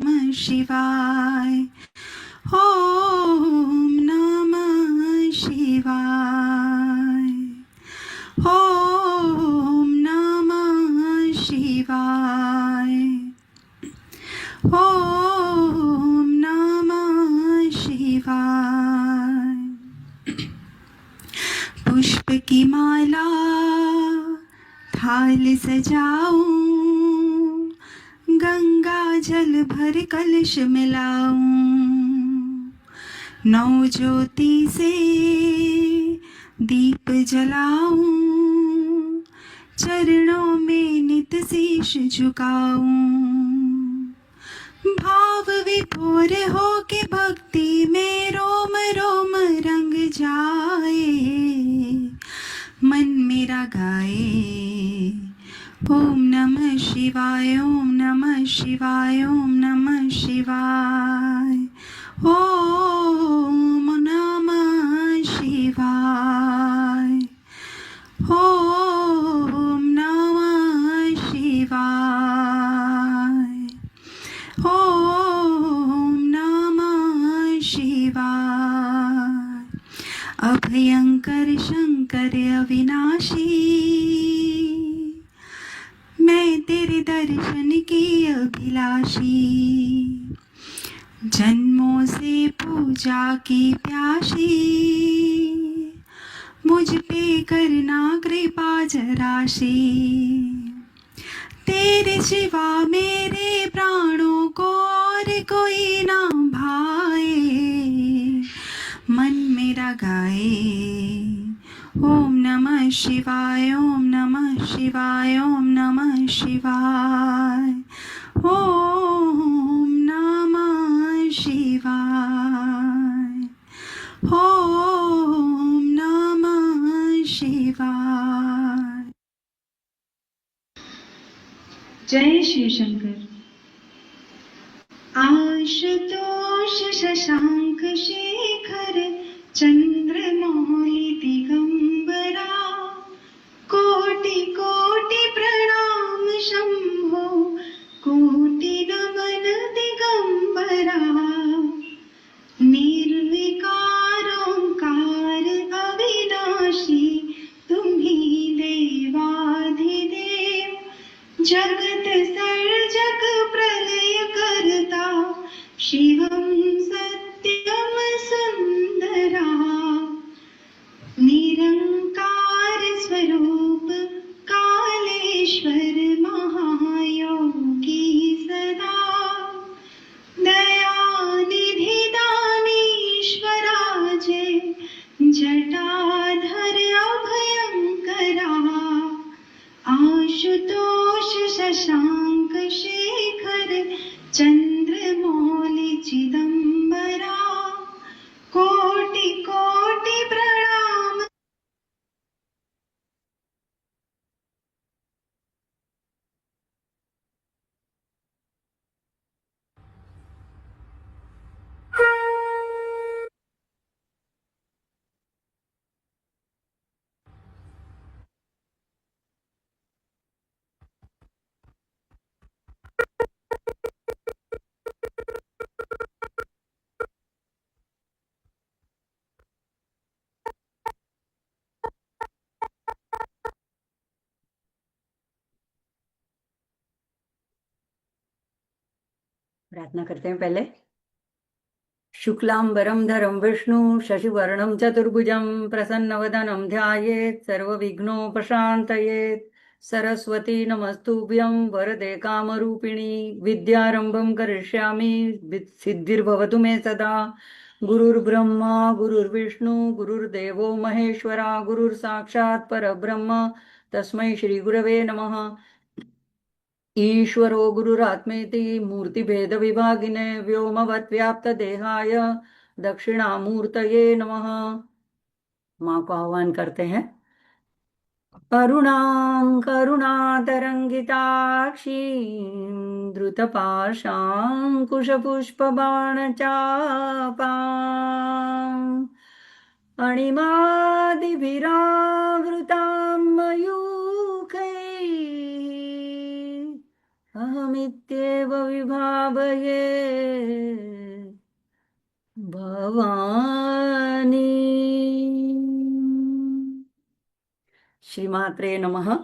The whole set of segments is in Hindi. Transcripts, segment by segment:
नमः शिवाय। ओम नमः शिवाय। ओम नमः शिवाय। ओम नमः शिवाय। पुष्प की माला थाल सजाऊं, गंगा जल भर कलश मिलाऊं, नौ ज्योति से दीप जलाऊं, चरणों में नित शीश झुकाऊं, भाव विभोर हो के भक्ति में रोम रोम रंग जाए, मन मेरा गाए। ओम नमः शिवाय। ओम नमः शिवाय। ओम नमः शिवाय। ओम नमः शिवाय। ओम नमः शिवाय। ओम नमः शिवाय। अभयंकर शंकर अविनाशी, मैं तेरे दर्शन की अभिलाषी, जन्मों से पूजा की प्यासी, मुझ पे करना कृपा जराशी, तेरे सिवा मेरे प्राणों को और कोई ना भाए, मन मेरा गाए। ओम नमः शिवाय। ओम नमः शिवाय। ओम नमः शिवाय। ओम नमः शिवाय। ओम नमः शिवाय। जय श्री शंकर। आशुतोष शशांक शेखर चंद्रमौलि दिगंबरा, कोटि कोटि प्रणाम शंभो, कोटि नमन दिगंबरा, निर्विकार ओंकार अविनाशी, तुम्ही देवाधिदेव, जगत सर्जक प्रलय करता, शिवं सत्यं सुंदरा, निरंकार स्वरूप कालेश्वर महायोगी सदा, दयानिधि दानीश्वराजे, जटाधर अभयंकरा, आशुतोष शशांक शेखर चंद्रमौलि चिदंबरा, कोटि कोटि प्रणाम। प्रार्थना करते हैं पहले। शुक्लांबरं धरं विष्णु शशिवर्णं चतुर्भुजं प्रसन्नवदनं ध्यायेत् सर्वविघ्नोपशान्तयेत्। सरस्वती नमस्तुभ्यं वरदे कामरूपिणी, विद्यारंभं करिष्यामि सिद्धिर्भवतु मे सदा। गुरुर्ब्रह्मा गुरुर्विष्णु गुरुर्देवो महेश्वरा, गुरुर्साक्षात् परब्रह्म तस्मै श्रीगुरवे नमः। ईश्वरो गुरुरात्मेति मूर्तिभेदविभागिने, व्योमवद्व्याप्तदेहाय दक्षिणामूर्तये नमः। माँ को आह्वान करते हैं। अरुणां करुणातरङ्गिताक्षीं धृतपाशाङ्कुशपुष्पबाणचापाम्, अणिमादिभिरावृतां मयूखैः, अहमित्येव विभावये भवानी। श्रीमात्रे नमः।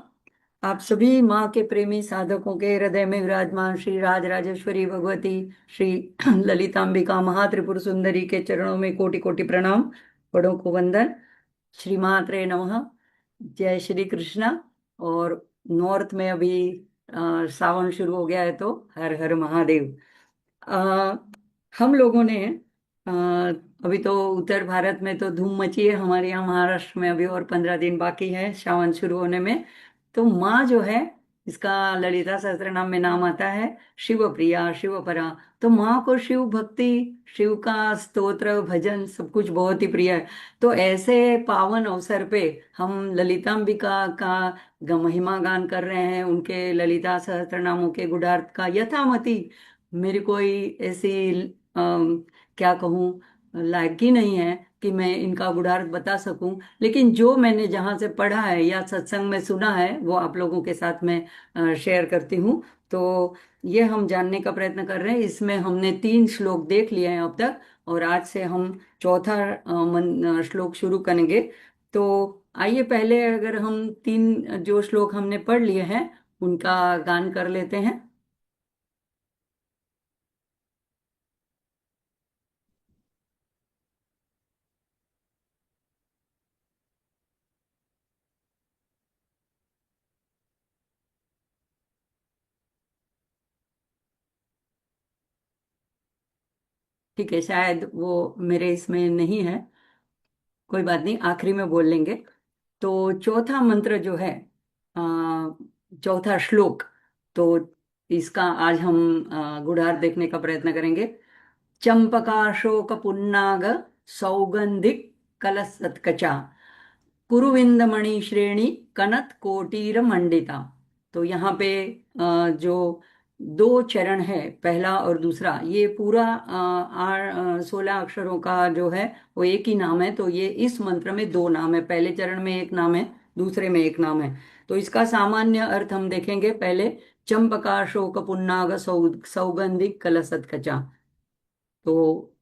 आप सभी माँ के प्रेमी साधकों के हृदय में विराजमान श्री राज राजेश्वरी भगवती श्री ललितांबिका महात्रिपुर सुंदरी के चरणों में कोटि कोटि प्रणाम, बड़ों को वंदन। श्रीमात्रे नमः। जय श्री कृष्णा। और नॉर्थ में अभी सावन शुरू हो गया है, तो हर हर महादेव। अ, हम लोगों ने अ, अभी तो उत्तर भारत में तो धूम मची है, हमारे यहाँ महाराष्ट्र में अभी और 15 दिन बाकी है सावन शुरू होने में। तो माँ जो है, इसका ललिता सहस्त्र नाम में नाम आता है शिव प्रिया, शिवपरा। तो माँ को शिव भक्ति, शिव का स्तोत्र भजन सब कुछ बहुत ही प्रिय है। तो ऐसे पावन अवसर पे हम ललितांबिका का महिमा गान कर रहे हैं, उनके ललिता सहस्त्र नामों के गुणार्थ का यथामति मेरी कोई ऐसी क्या कहूँ लायकी नहीं है कि मैं इनका गुणार्थ बता सकूं। लेकिन जो मैंने जहाँ से पढ़ा है या सत्संग में सुना है वो आप लोगों के साथ में शेयर करती हूँ। तो ये हम जानने का प्रयत्न कर रहे हैं। इसमें हमने 3 श्लोक देख लिए हैं अब तक, और आज से हम चौथा श्लोक शुरू करेंगे। तो आइए पहले अगर हम 3 जो श्लोक हमने पढ़ लिए हैं उनका गान कर लेते हैं। ठीक है, शायद वो मेरे इसमें नहीं है, कोई बात नहीं, आखिरी में बोल लेंगे। तो चौथा मंत्र जो है, आ, चौथा श्लोक, तो इसका आज हम गुढ़ार देखने का प्रयत्न करेंगे। चंपकाशोक पुन्नाग सौगंधिक कलसत्कचा कुरुविंदमणि श्रेणी कनत कोटीर मंडिता। तो यहाँ पे जो 2 चरण है, पहला और दूसरा, ये पूरा 16 अक्षरों का जो है वो एक ही नाम है। तो ये इस मंत्र में 2 नाम है, पहले चरण में एक नाम है, दूसरे में एक नाम है। तो इसका सामान्य अर्थ हम देखेंगे पहले। चंपका शोक पुन्नाग सौगंधिक कलसत्कचा। तो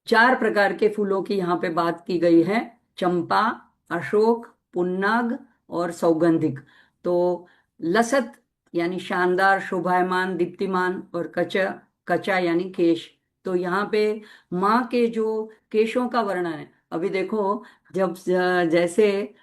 4 प्रकार के फूलों की यहाँ पे बात की गई है। चंपा, अशोक, पुन्नाग और सौगंधिक। तो लसत यानी शानदार, शोभायमान, दीप्तिमान, और कचा, कचा यानी केश। तो यहाँ पे माँ के जो केशों का वर्णन है, अभी देखो, जब जैसे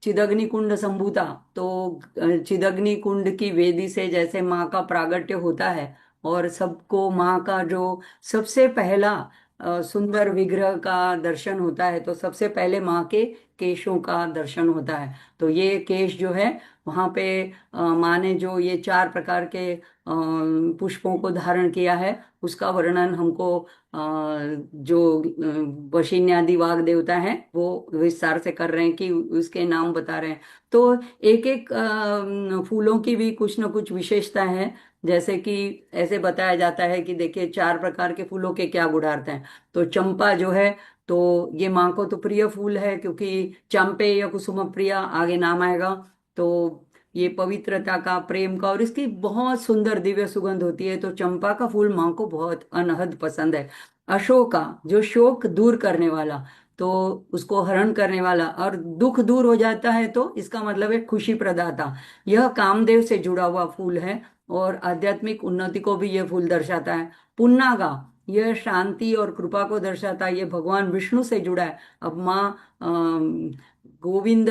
चिदग्नि कुंड संभूता, तो चिदग्नि कुंड की वेदी से जैसे माँ का प्रागट्य होता है, और सबको माँ का जो सबसे पहला सुंदर विग्रह का दर्शन होता है, तो सबसे पहले माँ के केशों का दर्शन होता है। तो ये केश जो है, वहाँ पे माँ ने जो ये 4 प्रकार के पुष्पों को धारण किया है, उसका वर्णन हमको जो वशिन्यादि वाग देवता हैं वो विस्तार से कर रहे हैं, कि उसके नाम बता रहे हैं। तो एक एक फूलों की भी कुछ न कुछ विशेषता है। जैसे कि ऐसे बताया जाता है कि देखिए 4 प्रकार के फूलों के क्या गुणार्थ हैं। तो चंपा जो है, तो ये माँ को तो प्रिय फूल है, क्योंकि चंपे या कुसुम प्रिया आगे नाम आएगा। तो ये पवित्रता का, प्रेम का, और इसकी बहुत सुंदर दिव्य सुगंध होती है। तो चंपा का फूल माँ को बहुत अनहद पसंद है। अशोका, जो शोक दूर करने वाला, तो उसको हरण करने वाला, और दुख दूर हो जाता है तो इसका मतलब है खुशी प्रदाता। यह कामदेव से जुड़ा हुआ फूल है, और आध्यात्मिक उन्नति को भी यह फूल दर्शाता है। पुन्नागा, यह शांति और कृपा को दर्शाता है, यह भगवान विष्णु से जुड़ा है। अब माँ गोविंद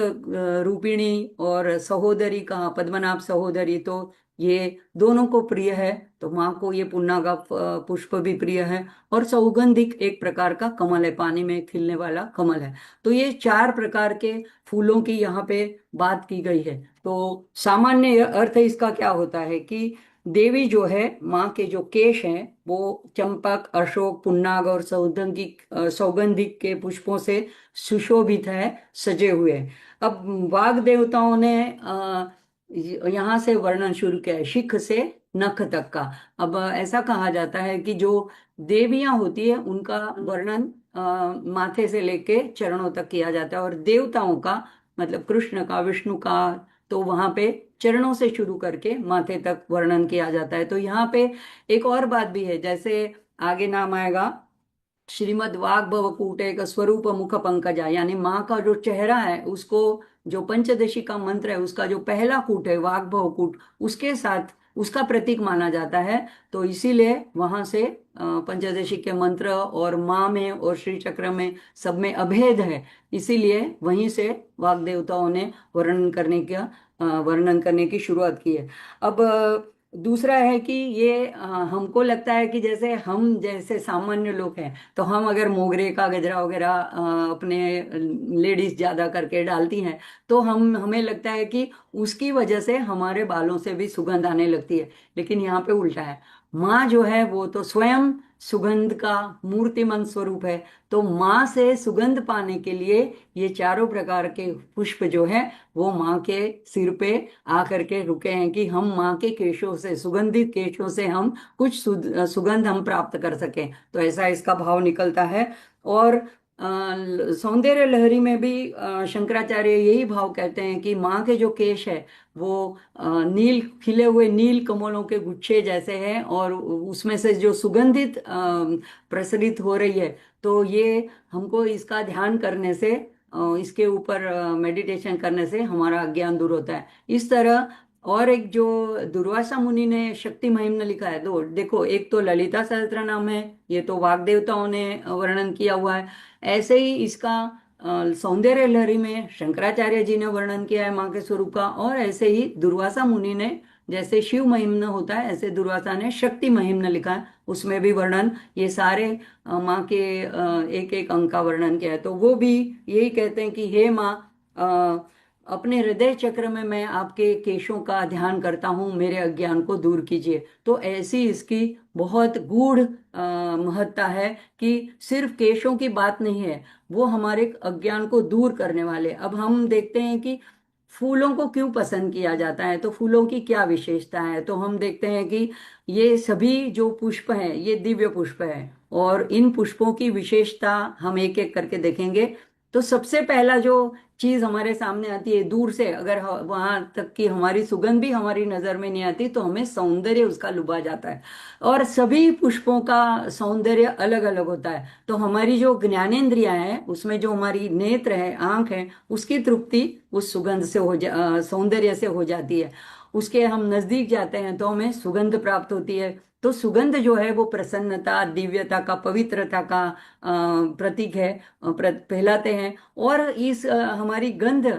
रूपिणी और सहोदरी का, पद्मनाभ सहोदरी, तो ये दोनों को प्रिय है। तो माँ को ये पुन्नागा पुष्प भी प्रिय है। और सौगंधिक एक प्रकार का कमल है, पानी में खिलने वाला कमल है। तो ये 4 प्रकार के फूलों की यहाँ पे बात की गई है। तो सामान्य अर्थ इसका क्या होता है कि देवी जो है, माँ के जो केश हैं वो चंपक, अशोक, पुन्नाग और सौगंधिक के पुष्पों से सुशोभित है, सजे हुए हैं। अब वाग देवताओं ने यहाँ से वर्णन शुरू किया है, शिख से नख तक का। अब ऐसा कहा जाता है कि जो देवियां होती है उनका वर्णन माथे से लेके चरणों तक किया जाता है, और देवताओं का मतलब कृष्ण का, विष्णु का, तो वहां पे चरणों से शुरू करके माथे तक वर्णन किया जाता है। तो यहाँ पे एक और बात भी है, जैसे आगे नाम आएगा श्रीमद् वाग भवकूटे का स्वरूप मुख पंकजा, यानी माँ का जो चेहरा है उसको, जो पंचदशी का मंत्र है उसका जो पहला कूट है वाग भवकूट, उसके साथ उसका प्रतीक माना जाता है। तो इसीलिए वहां से पंचदशी के मंत्र और माँ में और श्री चक्र में सब में अभेद है, इसीलिए वहीं से वाग देवताओं ने वर्णन करने की शुरुआत की है। अब दूसरा है कि ये हमको लगता है कि जैसे हम जैसे सामान्य लोग हैं, तो हम अगर मोगरे का गजरा वगैरह अपने लेडीज ज्यादा करके डालती हैं, तो हमें लगता है कि उसकी वजह से हमारे बालों से भी सुगंध आने लगती है। लेकिन यहाँ पे उल्टा है, माँ जो है वो तो स्वयं सुगंध का मूर्तिमंत स्वरूप है। तो माँ से सुगंध पाने के लिए ये चारों प्रकार के पुष्प जो है वो माँ के सिर पे आकर के रुके हैं कि हम माँ के केशों से, सुगंधित केशों से हम कुछ सुगंध हम प्राप्त कर सकें। तो ऐसा इसका भाव निकलता है। और सौंदर्य लहरी में भी शंकराचार्य यही भाव कहते हैं कि माँ के जो केश है वो नील, खिले हुए नील कमलों के गुच्छे जैसे हैं, और उसमें से जो सुगंधित प्रसरित हो रही है। तो ये हमको इसका ध्यान करने से, इसके ऊपर मेडिटेशन करने से हमारा अज्ञान दूर होता है। इस तरह और एक जो दुर्वासा मुनि ने शक्ति महिम्न लिखा है, दो देखो, एक तो ललिता सहस्त्र नाम है, ये तो वाग देवताओं ने वर्णन किया हुआ है। ऐसे ही इसका सौंदर्य लहरी में शंकराचार्य जी ने वर्णन किया है माँ के स्वरूप का, और ऐसे ही दुर्वासा मुनि ने, जैसे शिव महिम्न होता है ऐसे दुर्वासा ने शक्ति महिम्न लिखा है, उसमें भी वर्णन ये सारे माँ के एक एक अंग का वर्णन किया है। तो वो भी यही कहते हैं कि हे माँ, अपने हृदय चक्र में मैं आपके केशों का ध्यान करता हूँ, मेरे अज्ञान को दूर कीजिए। तो ऐसी इसकी बहुत गूढ़ महत्ता है कि सिर्फ केशों की बात नहीं है, वो हमारे अज्ञान को दूर करने वाले। अब हम देखते हैं कि फूलों को क्यों पसंद किया जाता है, तो फूलों की क्या विशेषता है, तो हम देखते हैं कि ये सभी जो पुष्प हैं ये दिव्य पुष्प है, और इन पुष्पों की विशेषता हम एक एक करके देखेंगे। तो सबसे पहला जो चीज हमारे सामने आती है दूर से, अगर वहां तक कि हमारी सुगंध भी हमारी नजर में नहीं आती, तो हमें सौंदर्य उसका लुभा जाता है। और सभी पुष्पों का सौंदर्य अलग अलग होता है। तो हमारी जो ज्ञानेंद्रियां हैं उसमें जो हमारी नेत्र है, आंख है, उसकी तृप्ति उस सुगंध से सौंदर्य से हो जाती है। उसके हम नजदीक जाते हैं तो हमें सुगंध प्राप्त होती है। तो सुगंध जो है वो प्रसन्नता, दिव्यता का, पवित्रता का प्रतीक है, कहलाते हैं। और इस हमारी गंध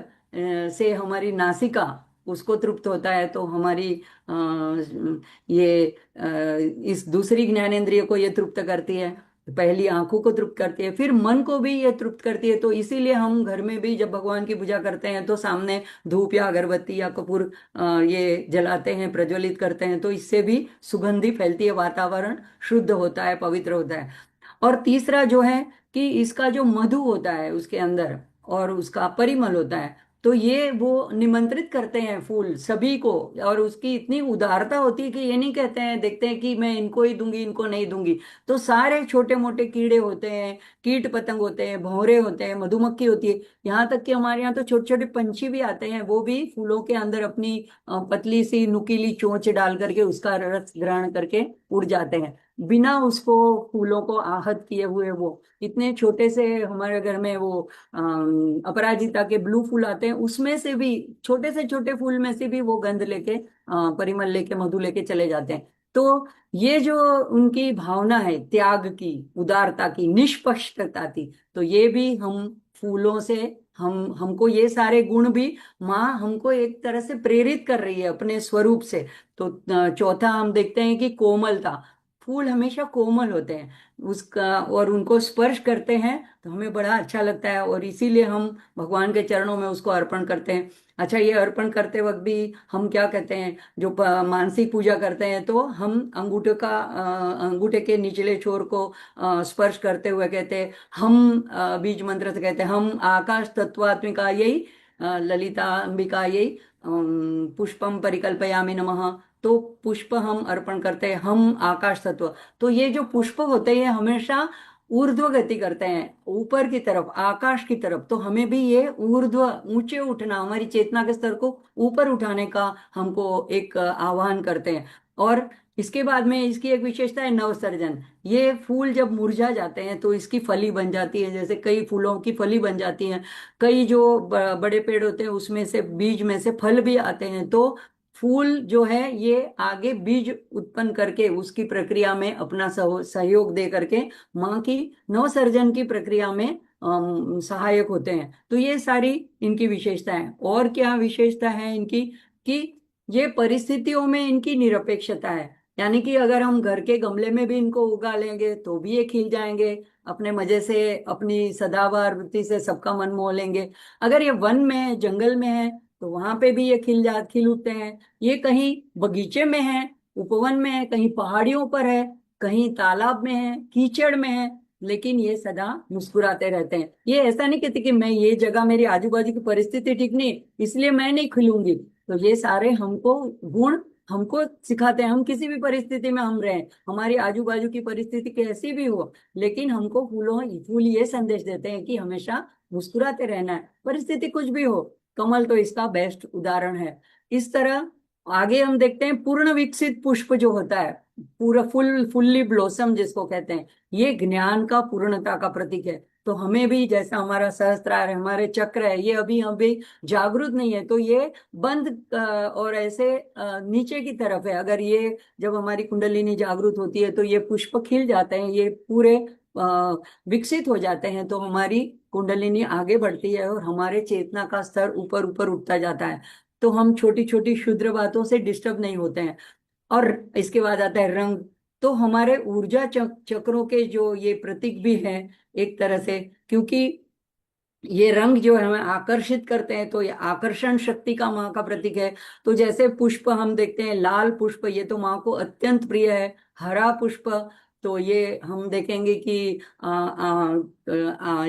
से हमारी नासिका उसको तृप्त होता है, तो हमारी ये इस दूसरी ज्ञानेंद्रिय को ये तृप्त करती है, पहली आंखों को तृप्त करती है, फिर मन को भी ये तृप्त करती है। तो इसीलिए हम घर में भी जब भगवान की पूजा करते हैं तो सामने धूप या अगरबत्ती या कपूर ये जलाते हैं, प्रज्वलित करते हैं, तो इससे भी सुगंधी फैलती है, वातावरण शुद्ध होता है, पवित्र होता है। और तीसरा जो है कि इसका जो मधु होता है उसके अंदर और उसका परिमल होता है, तो ये वो निमंत्रित करते हैं फूल सभी को। और उसकी इतनी उदारता होती है कि ये नहीं कहते हैं, देखते हैं कि मैं इनको ही दूंगी इनको नहीं दूंगी। तो सारे छोटे मोटे कीड़े होते हैं, कीट पतंग होते हैं, भंवरे होते हैं, मधुमक्खी होती है, यहाँ तक कि हमारे यहाँ तो छोटे छोटे पंछी भी आते हैं, वो भी फूलों के अंदर अपनी पतली सी नुकीली चोंच डाल करके उसका रस ग्रहण करके उड़ जाते हैं, बिना उसको फूलों को आहत किए हुए। वो इतने छोटे से, हमारे घर में वो अपराजिता के ब्लू फूल आते हैं, उसमें से भी, छोटे से छोटे फूल में से भी वो गंध लेके, परिमल लेके, मधु लेके चले जाते हैं। तो ये जो उनकी भावना है त्याग की, उदारता की, निष्पक्षता की, तो ये भी हम फूलों से, हमको ये सारे गुण भी माँ हमको एक तरह से प्रेरित कर रही है अपने स्वरूप से। तो चौथा हम देखते हैं कि कोमलता, फूल हमेशा कोमल होते हैं उसका, और उनको स्पर्श करते हैं तो हमें बड़ा अच्छा लगता है, और इसीलिए हम भगवान के चरणों में उसको अर्पण करते हैं। अच्छा, ये अर्पण करते वक्त भी हम क्या कहते हैं, जो मानसिक पूजा करते हैं तो हम अंगूठे के निचले छोर को स्पर्श करते हुए कहते हैं, हम बीज मंत्र से कहते हैं, हम आकाश तत्वात्मिका यही ललिता अंबिका यही पुष्पम परिकल्पयामि नमः। तो पुष्प हम अर्पण करते हैं, हम आकाश तत्व। तो ये जो पुष्प होते हैं हमेशा ऊर्ध्व गति करते हैं ऊपर की तरफ, आकाश की तरफ, तो हमें भी ये ऊर्ध्व, ऊंचे उठना, हमारी चेतना के स्तर को ऊपर उठाने का हमको एक आह्वान करते हैं। और इसके बाद में इसकी एक विशेषता है नवसर्जन। ये फूल जब मुरझा जाते हैं तो इसकी फली बन जाती है, जैसे कई फूलों की फली बन जाती है, कई जो बड़े पेड़ होते हैं उसमें से बीज में से फल भी आते हैं। तो फूल जो है ये आगे बीज उत्पन्न करके उसकी प्रक्रिया में अपना सहयोग दे करके माँ की नवसर्जन की प्रक्रिया में सहायक होते हैं। तो ये सारी इनकी विशेषता है। और क्या विशेषता है इनकी, कि ये परिस्थितियों में इनकी निरपेक्षता है। यानी कि अगर हम घर के गमले में भी इनको उगा लेंगे तो भी ये खिल जाएंगे, अपने मजे से, अपनी सदाबहार वृत्ति से सबका मन मोह लेंगे। अगर ये वन में है, जंगल में है, तो वहां पे भी ये खिल उठते हैं। ये कहीं बगीचे में है, उपवन में है, कहीं पहाड़ियों पर है, कहीं तालाब में है, कीचड़ में है, लेकिन ये सदा मुस्कुराते रहते हैं। ये ऐसा नहीं कहते कि मैं ये जगह, मेरी आजू बाजू की परिस्थिति ठीक नहीं इसलिए मैं नहीं खिलूंगी। तो ये सारे हमको गुण हमको सिखाते हैं। हम किसी भी परिस्थिति में हम रहें, हमारी आजू बाजू की परिस्थिति कैसी भी हो, लेकिन हमको फूल ये संदेश देते हैं कि हमेशा मुस्कुराते रहना है, परिस्थिति कुछ भी हो। कमल तो इसका बेस्ट उदाहरण है। इस तरह आगे हम देखते हैं पूर्ण विकसित पुष्प जो होता है, पूरा फुल्ली ब्लॉसम जिसको कहते हैं, ये ज्ञान का पूर्णता का प्रतीक है। तो हमें भी जैसा हमारा सहस्त्रार है, हमारे चक्र है, ये अभी अभी जागृत नहीं है, तो ये बंद और ऐसे नीचे की तरफ है। अगर ये जब हमारी कुंडलिनी जागृत होती है तो ये पुष्प खिल जाते हैं, ये पूरे विकसित हो जाते हैं, तो हमारी कुंडलिनी आगे बढ़ती है और हमारे चेतना का स्तर ऊपर ऊपर उठता जाता है। तो हम छोटी छोटी क्षुद्र बातों से डिस्टर्ब नहीं होते हैं। और इसके बाद आता है रंग। तो हमारे ऊर्जा चक्रों के जो ये प्रतीक भी हैं एक तरह से, क्योंकि ये रंग जो है हमें आकर्षित करते हैं, तो ये आकर्षण शक्ति का माँ का प्रतीक है। तो जैसे पुष्प हम देखते हैं, लाल पुष्प ये तो माँ को अत्यंत प्रिय है। हरा पुष्प, तो ये हम देखेंगे कि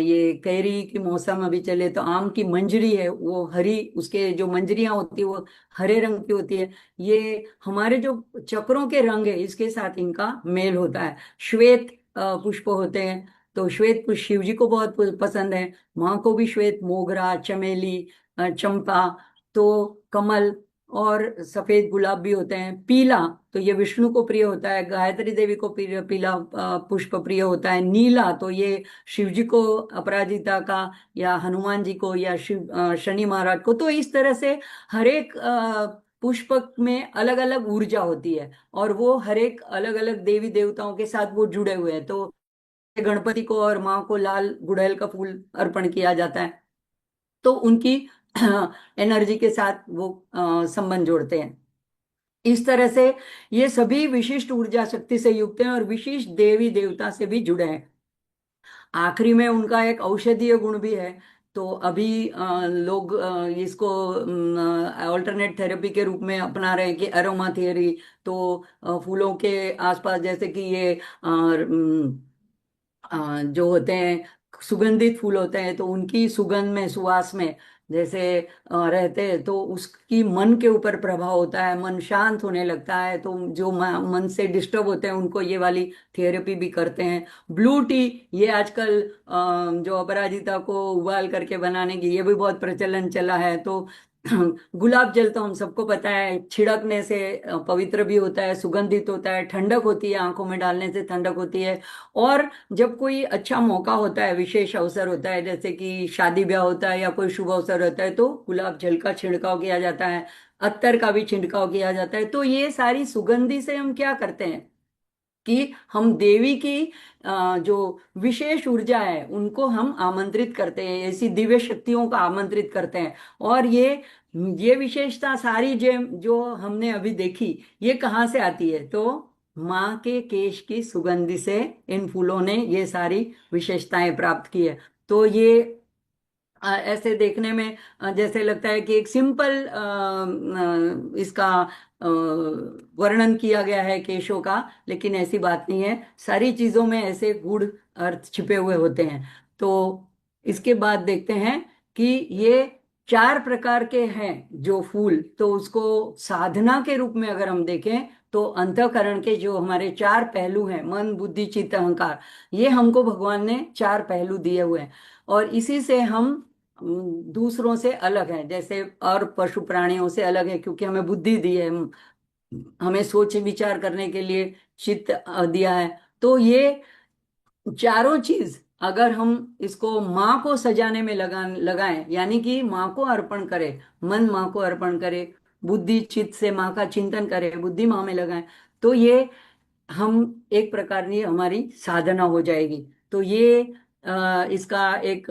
ये कैरी की मौसम अभी चले तो आम की मंजरी है वो हरी, उसके जो मंजरियां होती है वो हरे रंग की होती है। ये हमारे जो चक्रों के रंग है इसके साथ इनका मेल होता है। श्वेत पुष्प होते हैं, तो श्वेत पुष्प शिव जी को बहुत पसंद है। माँ को भी श्वेत, मोगरा, चमेली, चंपा, तो कमल और सफेद गुलाब भी होते हैं। पीला, तो ये विष्णु को प्रिय होता है, गायत्री देवी को पीला पुष्प प्रिय होता है। नीला, तो ये शिव जी को, अपराजिता का, या हनुमान जी को, या शनि महाराज को। तो इस तरह से हर एक पुष्प में अलग अलग ऊर्जा होती है, और वो हर एक अलग अलग देवी देवताओं के साथ वो जुड़े हुए हैं। तो गणपति को और माँ को लाल गुड़हल का फूल अर्पण किया जाता है, तो उनकी एनर्जी के साथ वो संबंध जोड़ते हैं। इस तरह से ये सभी विशिष्ट ऊर्जा शक्ति से युक्त हैं और विशिष्ट देवी देवता से भी जुड़े हैं। आखिरी में उनका एक औषधीय गुण भी है। तो अभी लोग इसको ऑल्टरनेट थेरेपी के रूप में अपना रहे हैं कि एरोमा थियरी। तो फूलों के आसपास जैसे कि ये जो होते हैं सुगंधित फूल होते हैं, तो उनकी सुगंध में, सुवास में जैसे रहते हैं, तो उसकी मन के ऊपर प्रभाव होता है, मन शांत होने लगता है। तो जो मन से डिस्टर्ब होते हैं उनको ये वाली थेरेपी भी करते हैं। ब्लू टी, ये आजकल जो अपराजिता को उबाल करके बनाने की ये भी बहुत प्रचलन चला है। तो गुलाब जल तो हम सबको पता है, छिड़कने से पवित्र भी होता है, सुगंधित होता है, ठंडक होती है, आंखों में डालने से ठंडक होती है। और जब कोई अच्छा मौका होता है, विशेष अवसर होता है, जैसे कि शादी ब्याह होता है या कोई शुभ अवसर होता है, तो गुलाब जल का छिड़काव किया जाता है, अत्तर का भी छिड़काव किया जाता है। तो ये सारी सुगंधि से हम क्या करते हैं कि हम देवी की जो विशेष ऊर्जा है उनको हम आमंत्रित करते हैं, ऐसी दिव्य शक्तियों को आमंत्रित करते हैं। और ये विशेषता सारी जो हमने अभी देखी, ये कहाँ से आती है, तो माँ के केश की सुगंधि से इन फूलों ने ये सारी विशेषताएं प्राप्त की है। तो ये ऐसे देखने में जैसे लगता है कि एक सिंपल इसका वर्णन किया गया है केशों का, लेकिन ऐसी बात नहीं है। सारी चीजों में ऐसे गूढ़ अर्थ छिपे हुए होते हैं। तो इसके बाद देखते हैं कि ये 4 प्रकार के हैं जो फूल, तो उसको साधना के रूप में अगर हम देखें तो अंतःकरण के जो हमारे चार पहलू हैं, मन बुद्धि चित्त अहंकार, ये हमको भगवान ने चार पहलू दिए हुए हैं। और इसी से हम दूसरों से अलग हैं, जैसे और पशु प्राणियों से अलग है, क्योंकि हमें बुद्धि दी है, हमें सोच विचार करने के लिए चित्त दिया है। तो ये चारों चीज अगर हम इसको माँ को सजाने में लगाएं, यानी कि माँ को अर्पण करें, मन माँ को अर्पण करे, बुद्धि चित्त से माँ का चिंतन करें, बुद्धि माँ में लगाएं, तो ये हम एक प्रकार की हमारी साधना हो जाएगी। तो ये इसका एक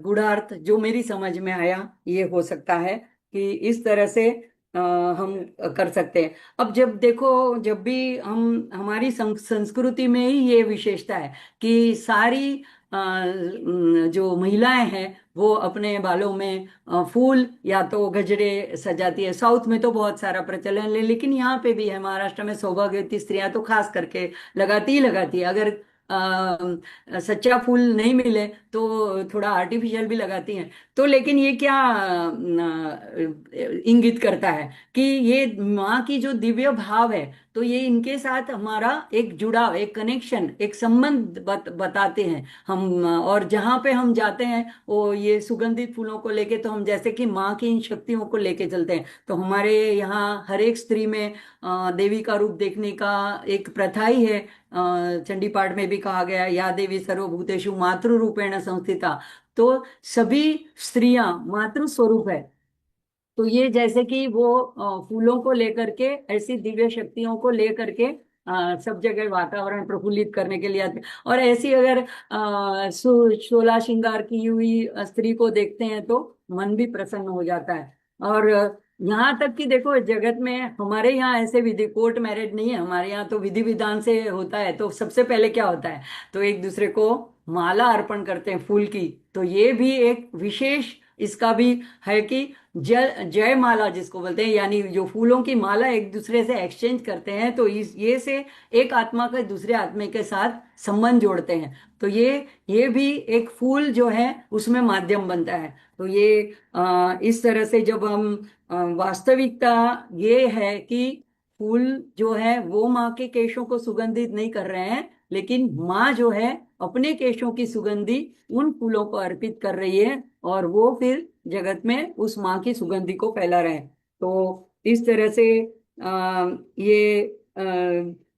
गूढ़ार्थ जो मेरी समझ में आया ये हो सकता है कि इस तरह से हम कर सकते हैं। अब जब देखो, जब भी हम हमारी संस्कृति में ही ये विशेषता है कि सारी जो महिलाएं हैं वो अपने बालों में फूल या तो गजरे सजाती है। साउथ में तो बहुत सारा प्रचलन है, लेकिन यहाँ पे भी है, महाराष्ट्र में सौभाग्यवती स्त्रियां तो खास करके लगाती ही लगाती है। अगर सच्चा फूल नहीं मिले तो थोड़ा आर्टिफिशियल भी लगाती हैं। तो लेकिन ये क्या इंगित करता है कि ये माँ की जो दिव्य भाव है, तो ये इनके साथ हमारा एक जुड़ाव, एक कनेक्शन, एक संबंध बताते हैं हम। और जहाँ पे हम जाते हैं वो ये सुगंधित फूलों को लेके, तो हम जैसे कि माँ की इन शक्तियों को लेके चलते हैं। तो हमारे यहाँ हर एक स्त्री में देवी का रूप देखने का एक प्रथा ही है। चंडी पाठ में भी कहा गया है, या देवी सर्वभूतेषु मातृ रूपेण संस्थिता। तो सभी स्त्रियां मातृ स्वरूप है। तो ये जैसे कि वो फूलों को लेकर के, ऐसी दिव्य शक्तियों को लेकर के सब जगह वातावरण प्रफुल्लित करने के लिए आते हैं। और ऐसी अगर शोला श्रृंगार की हुई स्त्री को देखते हैं तो मन भी प्रसन्न हो जाता है। और यहाँ तक कि देखो, जगत में हमारे यहाँ ऐसे विधि कोर्ट मैरिज नहीं है, हमारे यहाँ तो विधि विधान से होता है। तो सबसे पहले क्या होता है, तो एक दूसरे को माला अर्पण करते हैं फूल की। तो ये भी एक विशेष इसका भी है कि जय जय माला जिसको बोलते हैं, यानी जो फूलों की माला एक दूसरे से एक्सचेंज करते हैं, तो इस ये से एक आत्मा के दूसरे आत्मा के साथ संबंध जोड़ते हैं। तो ये भी एक फूल जो है उसमें माध्यम बनता है। तो ये इस तरह से जब हम वास्तविकता ये है कि फूल जो है वो माँ के केशों को सुगंधित नहीं कर रहे हैं, लेकिन माँ जो है अपने केशों की सुगंधी उन फूलों को अर्पित कर रही है, और वो फिर जगत में उस माँ की सुगंधी को फैला रहे हैं। तो इस तरह से ये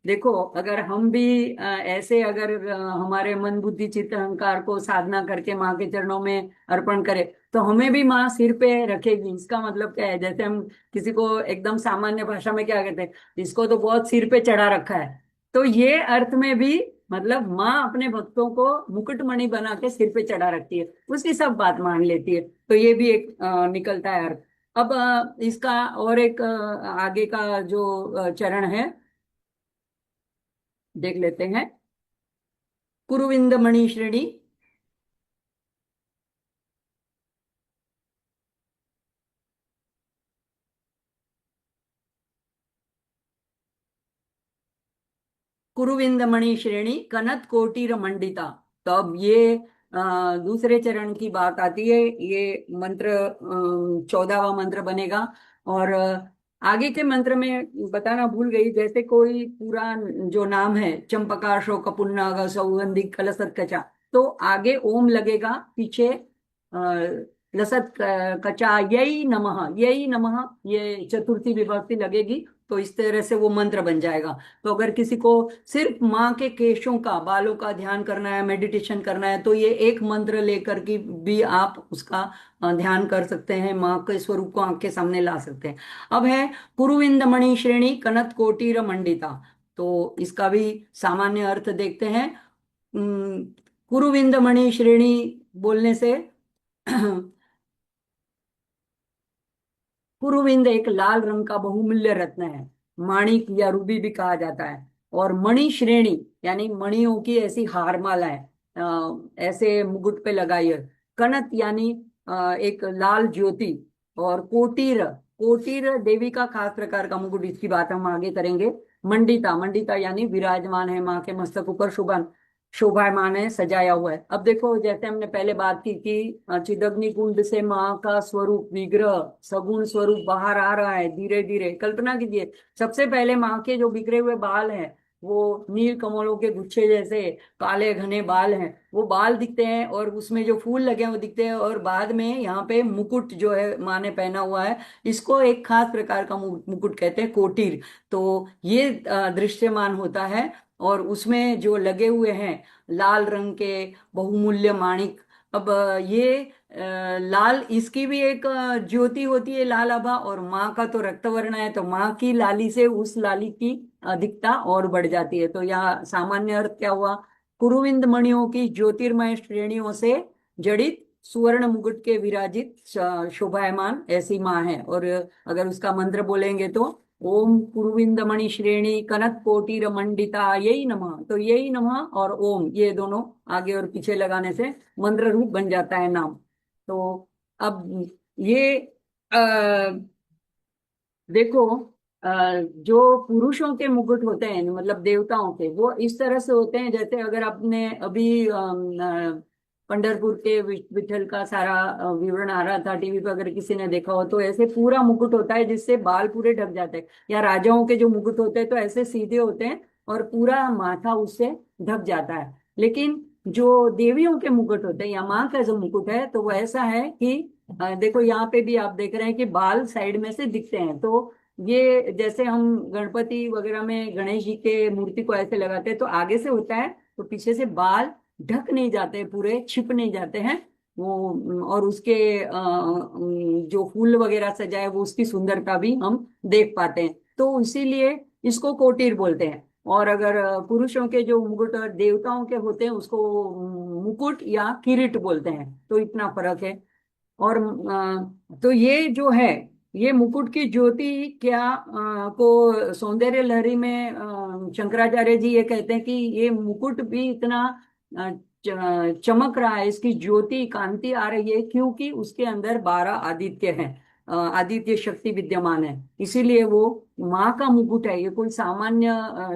देखो, अगर हम भी ऐसे अगर हमारे मन बुद्धि चित्त अहंकार को साधना करके माँ के चरणों में अर्पण करें, तो हमें भी माँ सिर पे रखेगी। इसका मतलब क्या है, जैसे हम किसी को एकदम सामान्य भाषा में क्या कहते हैं, इसको तो बहुत सिर पे चढ़ा रखा है, तो ये अर्थ में भी मतलब माँ अपने भक्तों को मुकुटमणि बना के सिर पे चढ़ा रखती है, उसकी सब बात मान लेती है। तो ये भी एक निकलता है अर्थ। अब इसका और एक आगे का जो चरण है देख लेते हैं। कुरुविंद मणि श्रेणी। कुरुविंद मणि श्रेणी कनत कोटिर मंडिता। तो अब ये दूसरे चरण की बात आती है। ये मंत्र 14वां मंत्र बनेगा। और आगे के मंत्र में बताना भूल गई, जैसे कोई पूरा जो नाम है चंपका शोक पुन्नाग सौगंधिक कलसत कचा, तो आगे ओम लगेगा, पीछे लसत कचा यही नमः, ये चतुर्थी विभक्ति लगेगी। तो इस तरह से वो मंत्र बन जाएगा। तो अगर किसी को सिर्फ माँ के केशों का, बालों का ध्यान करना है, मेडिटेशन करना है, तो ये एक मंत्र लेकर के भी आप उसका ध्यान कर सकते हैं, माँ के स्वरूप को आंख के सामने ला सकते हैं। अब है कुरुविंद मणि श्रेणी कनत कोटिर मंडिता। तो इसका भी सामान्य अर्थ देखते हैं। कुरुविंद मणि श्रेणी बोलने से कुरुविंद एक लाल रंग का बहुमूल्य रत्न है, माणिक या रूबी भी कहा जाता है। और मणि श्रेणी यानी मणियों की ऐसी हारमाला है, ऐसे मुकुट पे लगाई है। कनत यानी एक लाल ज्योति। और कोटीर, कोटीर देवी का खास प्रकार का मुकुट, इसकी बात हम आगे करेंगे। मंडिता, मंडिता यानी विराजमान है माँ के मस्तक ऊपर, शुभन। शोभायमान है, सजाया हुआ है। अब देखो, जैसे हमने पहले बात की कि चिदग्नि कुंड से माँ का स्वरूप, विग्रह, सगुण स्वरूप बाहर आ रहा है धीरे धीरे। कल्पना कीजिए, सबसे पहले माँ के जो बिखरे हुए बाल हैं, वो नील कमलों के गुच्छे जैसे काले घने बाल हैं, वो बाल दिखते हैं, और उसमें जो फूल लगे हैं वो दिखते हैं। और बाद में यहाँ पे मुकुट जो है माँ ने पहना हुआ है, इसको एक खास प्रकार का मुकुट कहते हैं, कोटीर। तो ये दृश्यमान होता है। और उसमें जो लगे हुए हैं लाल रंग के बहुमूल्य माणिक। अब ये लाल, इसकी भी एक ज्योति होती है, लाल आभा। और माँ का तो रक्तवर्ण है, तो माँ की लाली से उस लाली की अधिकता और बढ़ जाती है। तो यहाँ सामान्य अर्थ क्या हुआ? कुरुविंद मणियों की ज्योतिर्मय श्रेणियों से जड़ित सुवर्ण मुकुट के विराजित शोभायमान ऐसी माँ है। और अगर उसका मंत्र बोलेंगे तो ओम कुरुविंदमणि श्रेणी कनक कोटिर मंडिता यही नमः। तो यही नमः और ओम, ये दोनों आगे और पीछे लगाने से मंत्र रूप बन जाता है नाम। तो अब ये देखो, अ, जो पुरुषों के मुकुट होते हैं, मतलब देवताओं के, वो इस तरह से होते हैं जैसे अगर आपने अभी पंढरपुर के विठल का सारा विवरण आ रहा था टीवी पर, अगर किसी ने देखा हो तो ऐसे पूरा मुकुट होता है जिससे बाल पूरे ढक जाते हैं। या राजाओं के जो मुकुट होते हैं तो ऐसे सीधे होते हैं और पूरा माथा उससे ढक जाता है। लेकिन जो देवियों के मुकुट होते हैं या माँ का जो मुकुट है, तो वो ऐसा है कि देखो यहाँ पे भी आप देख रहे हैं कि बाल साइड में से दिखते हैं। तो ये जैसे हम गणपति वगैरह में गणेश जी के मूर्ति को ऐसे लगाते हैं तो आगे से होता है, तो पीछे से बाल ढक नहीं जाते, पूरे छिप नहीं जाते हैं वो। और उसके जो फूल वगैरह सजाए, वो उसकी सुंदरता भी हम देख पाते हैं। तो इसीलिए इसको कोटीर बोलते हैं। और अगर पुरुषों के जो मुकुट और देवताओं के होते हैं उसको मुकुट या किरीट बोलते हैं। तो इतना फर्क है। और तो ये जो है, ये मुकुट की ज्योति क्या को सौंदर्य लहरी में शंकराचार्य जी ये कहते हैं कि ये मुकुट भी इतना अ, चमक रहा है, इसकी ज्योति कांति आ रही है, क्योंकि उसके अंदर 12 आदित्य हैं। आदित्य शक्ति विद्यमान है, इसीलिए वो माँ का मुकुट है। ये कोई सामान्य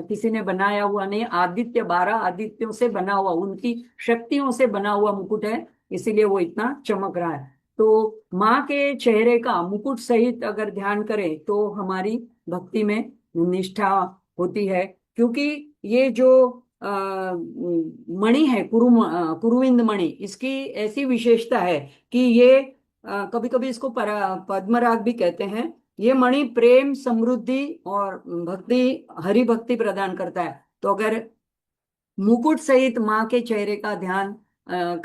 किसी ने बनाया हुआ नहीं, आदित्य 12 आदित्यों से बना हुआ, उनकी शक्तियों से बना हुआ मुकुट है, इसीलिए वो इतना चमक रहा है। तो माँ के चेहरे का मुकुट सहित अगर ध्यान करें तो हमारी भक्ति में निष्ठा होती है। क्योंकि ये जो मणि है, कुरुविंद मणि, इसकी ऐसी विशेषता है कि ये कभी कभी इसको पद्मराग भी कहते हैं। ये मणि प्रेम, समृद्धि और भक्ति, हरि भक्ति प्रदान करता है। तो अगर मुकुट सहित माँ के चेहरे का ध्यान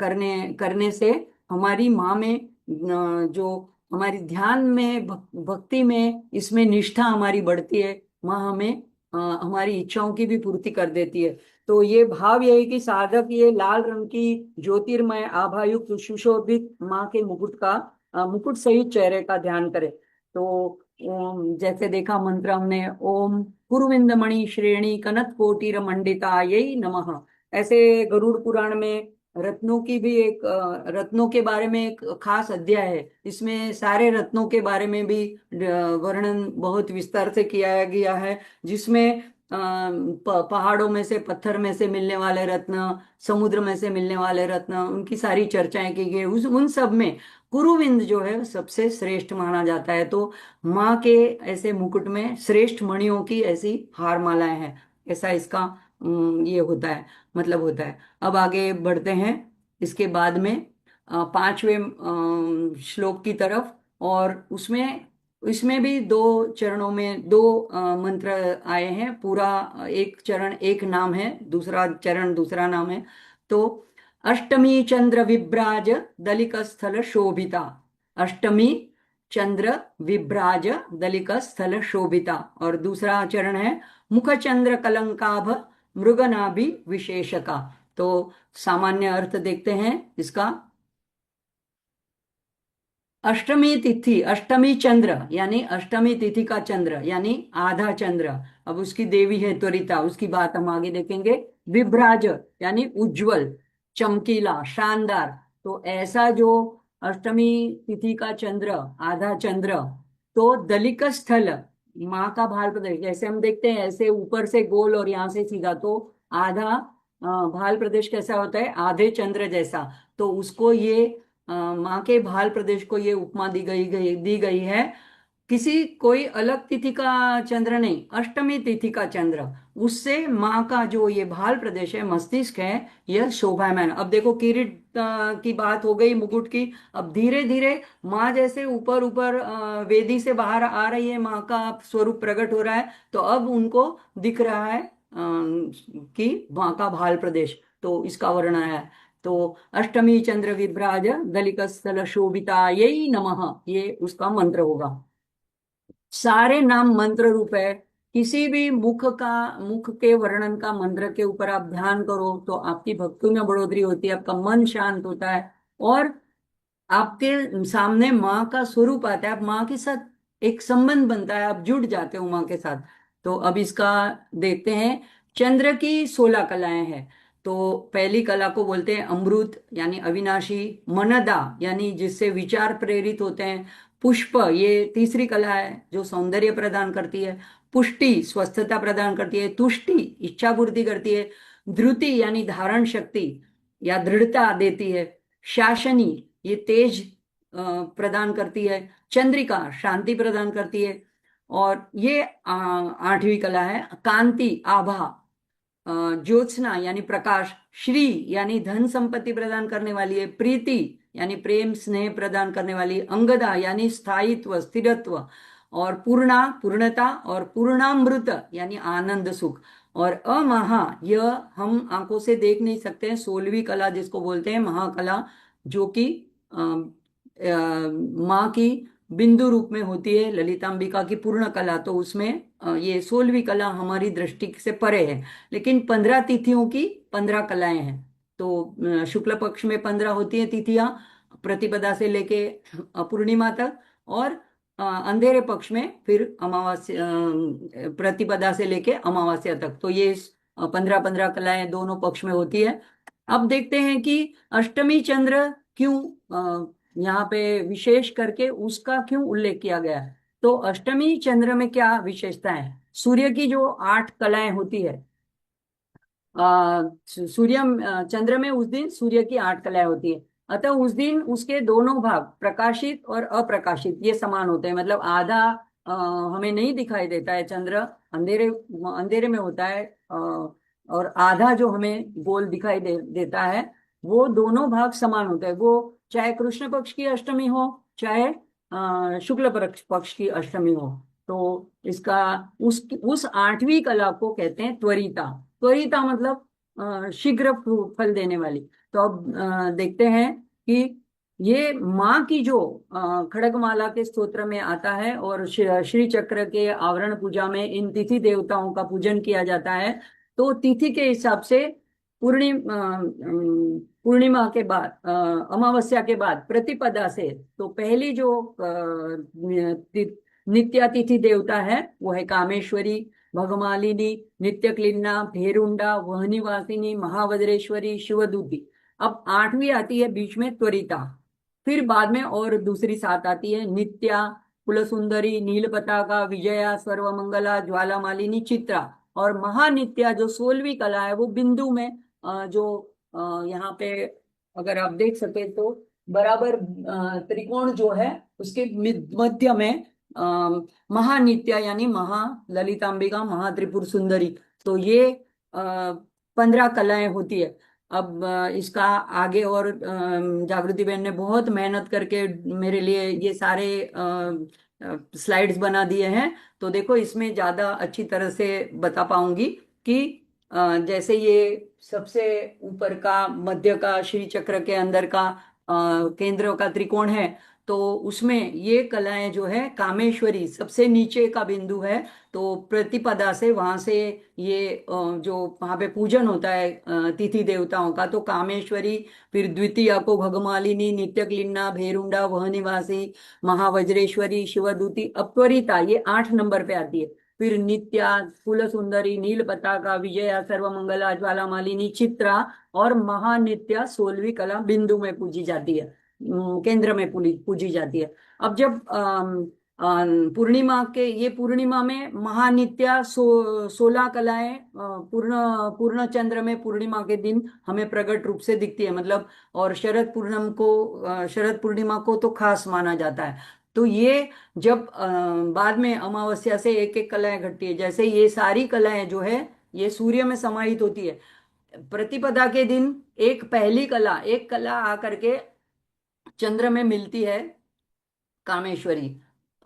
करने करने से हमारी माँ में जो हमारी ध्यान में भक्ति में इसमें निष्ठा हमारी बढ़ती है। माँ हमें हमारी इच्छाओं की भी पूर्ति कर देती है। तो ये भाव ये है कि साधक ये लाल रंग की ज्योतिर्मय आभायुक्त सुशोभित माँ के मुकुट का मुकुट सहित चेहरे का ध्यान करे। तो जैसे देखा मंत्र हमने, ओम कुरुविंदमणि श्रेणी कनक कोटिर मंडितायै नमः। ऐसे गरुड़ पुराण में रत्नों की भी एक रत्नों के बारे में एक खास अध्याय है। इसमें सारे रत्नों के बारे में भी वर्णन बहुत विस्तार से किया गया है, जिसमें पहाड़ों में से, पत्थर में से मिलने वाले रत्न, समुद्र में से मिलने वाले रत्न, उनकी सारी चर्चाएं की गई। उन सब में कुरुविंद जो है सबसे श्रेष्ठ माना जाता है। तो माँ के ऐसे मुकुट में श्रेष्ठ मणियों की ऐसी हार मालाएं हैं, ऐसा इसका ये होता है, मतलब होता है। अब आगे बढ़ते हैं इसके बाद में पांचवें श्लोक की तरफ। और उसमें इसमें भी दो चरणों में दो मंत्र आए हैं। पूरा एक चरण एक नाम है, दूसरा चरण दूसरा नाम है। तो अष्टमी चंद्र विभ्राज दलिक स्थल शोभिता। अष्टमी चंद्र विभ्राज दलिक स्थल शोभिता। और दूसरा चरण है मुख चंद्र कलंकाभ मृगनाभि विशेषका। तो सामान्य अर्थ देखते हैं इसका। अष्टमी तिथि, अष्टमी चंद्र यानी अष्टमी तिथि का चंद्र यानी आधा चंद्र। अब उसकी देवी है त्वरिता, उसकी बात हम आगे देखेंगे। विभ्राज यानी उज्जवल, चमकीला, शानदार। तो ऐसा जो अष्टमी तिथि का चंद्र, आधा चंद्र। तो दलिक स्थल, माँ का भाल प्रदेश, जैसे हम देखते हैं ऐसे ऊपर से गोल और यहाँ से सीधा, तो आधा भाल प्रदेश कैसा होता है, आधे चंद्र जैसा। तो उसको ये माँ के भाल प्रदेश को ये उपमा दी गई है। किसी कोई अलग तिथि का चंद्र नहीं, अष्टमी तिथि का चंद्र, उससे माँ का जो ये भाल प्रदेश है, मस्तिष्क है, यह शोभायमान। अब देखो किरीट की बात हो गई, मुकुट की। अब धीरे धीरे माँ जैसे ऊपर ऊपर वेदी से बाहर आ रही है, माँ का स्वरूप प्रकट हो रहा है, तो अब उनको दिख रहा है कि माँ का भाल प्रदेश। तो इसका वर्णन है। तो अष्टमी चंद्र विभ्राज दलित स्थल शोभितायै नमः, ये उसका मंत्र होगा। सारे नाम मंत्र रूप है। किसी भी मुख के वर्णन का मंत्र के ऊपर आप ध्यान करो तो आपकी भक्ति में बढ़ोतरी होती है, आपका मन शांत होता है, और आपके सामने माँ का स्वरूप आता है, आप माँ के साथ एक संबंध बनता है, आप जुड़ जाते हो माँ के साथ। तो अब इसका देखते हैं। चंद्र की 16 कलाएं हैं। तो पहली कला को बोलते हैं अमृत, यानी अविनाशी। मनदा, यानी जिससे विचार प्रेरित होते हैं। पुष्प, ये तीसरी कला है जो सौंदर्य प्रदान करती है। पुष्टि, स्वस्थता प्रदान करती है। तुष्टि, इच्छा पूर्ति करती है। धृति, यानी धारण शक्ति या दृढ़ता देती है। शासनी, ये तेज प्रदान करती है। चंद्रिका, शांति प्रदान करती है। और ये आठवीं कला है कांति, आभा। ज्योत्सना यानी प्रकाश। श्री यानी धन संपत्ति प्रदान करने वाली है। प्रीति यानी प्रेम स्नेह प्रदान करने वाली। अंगदा यानी स्थायित्व, स्थिरत्व। और पूर्णा, पूर्णता। और पूर्णामृत यानी आनंद सुख। और अमहा, यह हम आंखों से देख नहीं सकते हैं, 16वीं कला जिसको बोलते हैं महाकला, जो कि माँ की बिंदु रूप में होती है, ललितांबिका की पूर्ण कला। तो उसमें ये 16वीं कला हमारी दृष्टि से परे है। लेकिन 15 तिथियों की 15 कलाएं हैं। तो शुक्ल पक्ष में 15 होती हैं तिथियां, प्रतिपदा से लेके पूर्णिमा तक। और अंधेरे पक्ष में फिर अमावस्या, प्रतिपदा से लेके अमावस्या तक। तो ये 15-15 कलाएं दोनों पक्ष में होती है। अब देखते हैं कि अष्टमी चंद्र क्यों यहाँ पे विशेष करके उसका क्यों उल्लेख किया गया है। तो अष्टमी चंद्र में क्या विशेषता है। सूर्य की जो 8 कलाएं होती है, चंद्र में उस दिन सूर्य की 8 कलाएं होती है। अतः उस दिन उसके दोनों भाग, प्रकाशित और अप्रकाशित, ये समान होते हैं। मतलब आधा हमें नहीं दिखाई देता है चंद्र, अंधेरे अंधेरे में होता है, और आधा जो हमें गोल दिखाई देता है, वो दोनों भाग समान होते हैं। वो चाहे कृष्ण पक्ष की अष्टमी हो, चाहे शुक्ल पक्ष की अष्टमी हो। तो इसका उस 8वीं कला को कहते हैं त्वरिता। त्वरिता मतलब शीघ्र फल देने वाली। तो अब देखते हैं कि ये माँ की जो खड़गमाला के स्तोत्र में आता है, और श्री चक्र के आवरण पूजा में इन तिथि देवताओं का पूजन किया जाता है। तो तिथि के हिसाब से पूर्णिमा के बाद, अमावस्या के बाद प्रतिपदा से, तो पहली जो नित्यातिथि देवता है वो है कामेश्वरी, भगमालिनी, नित्य क्लिन्ना, भेरुंडा, वहनिवासिनी, महावज्रेश्वरी, शिवदूती। अब 8वीं आती है बीच में त्वरिता। फिर बाद में और दूसरी 7 आती है नित्या, कुलसुंदरी, नील पताका, विजया, सर्वमंगला, ज्वाला मालिनी, चित्रा। और महानित्या जो 16वीं कला है, वो बिंदु में जो यहाँ पे अगर आप देख सके तो बराबर त्रिकोण जो है उसके मध्य में महानित्या यानी महा ललितांबिका, महात्रिपुर सुंदरी। तो ये 15 कलाएं होती है। अब इसका आगे और जागृति बहन ने बहुत मेहनत करके मेरे लिए ये सारे स्लाइड्स बना दिए हैं। तो देखो इसमें ज्यादा अच्छी तरह से बता पाऊंगी कि जैसे ये सबसे ऊपर का, मध्य का, श्री चक्र के अंदर का केंद्र का त्रिकोण है। तो उसमें ये कलाएं जो है, कामेश्वरी सबसे नीचे का बिंदु है। तो प्रतिपदा से वहां से ये जो वहां पे पूजन होता है तिथि देवताओं का, तो कामेश्वरी। फिर द्वितीया को भगमालिनी, नित्य क्लिन्ना, भेरुंडा, वहनिवासी, महावज्रेश्वरी, शिवदूती, अपत्वरिता, ये 8 नंबर पे आती है। फिर नित्या, कुल सुंदरी, नील पताका, विजया, सर्वमंगला, ज्वाला मालिनी, चित्रा। और महानित्या 16वीं कला बिंदु में पूजी जाती है, केंद्र में पूजी जाती है। अब जब पूर्णिमा के, ये पूर्णिमा में महानित्या 16 कलाएं पूर्ण पूर्ण चंद्र में पूर्णिमा के दिन हमें प्रकट रूप से दिखती है, मतलब। और शरद पूर्णिमा को तो खास माना जाता है। तो ये जब बाद में अमावस्या से एक एक कलाएं घटती है, जैसे ये सारी कलाएं जो है ये सूर्य में समाहित होती है। प्रतिपदा के दिन एक कला आकर के चंद्र में मिलती है, कामेश्वरी।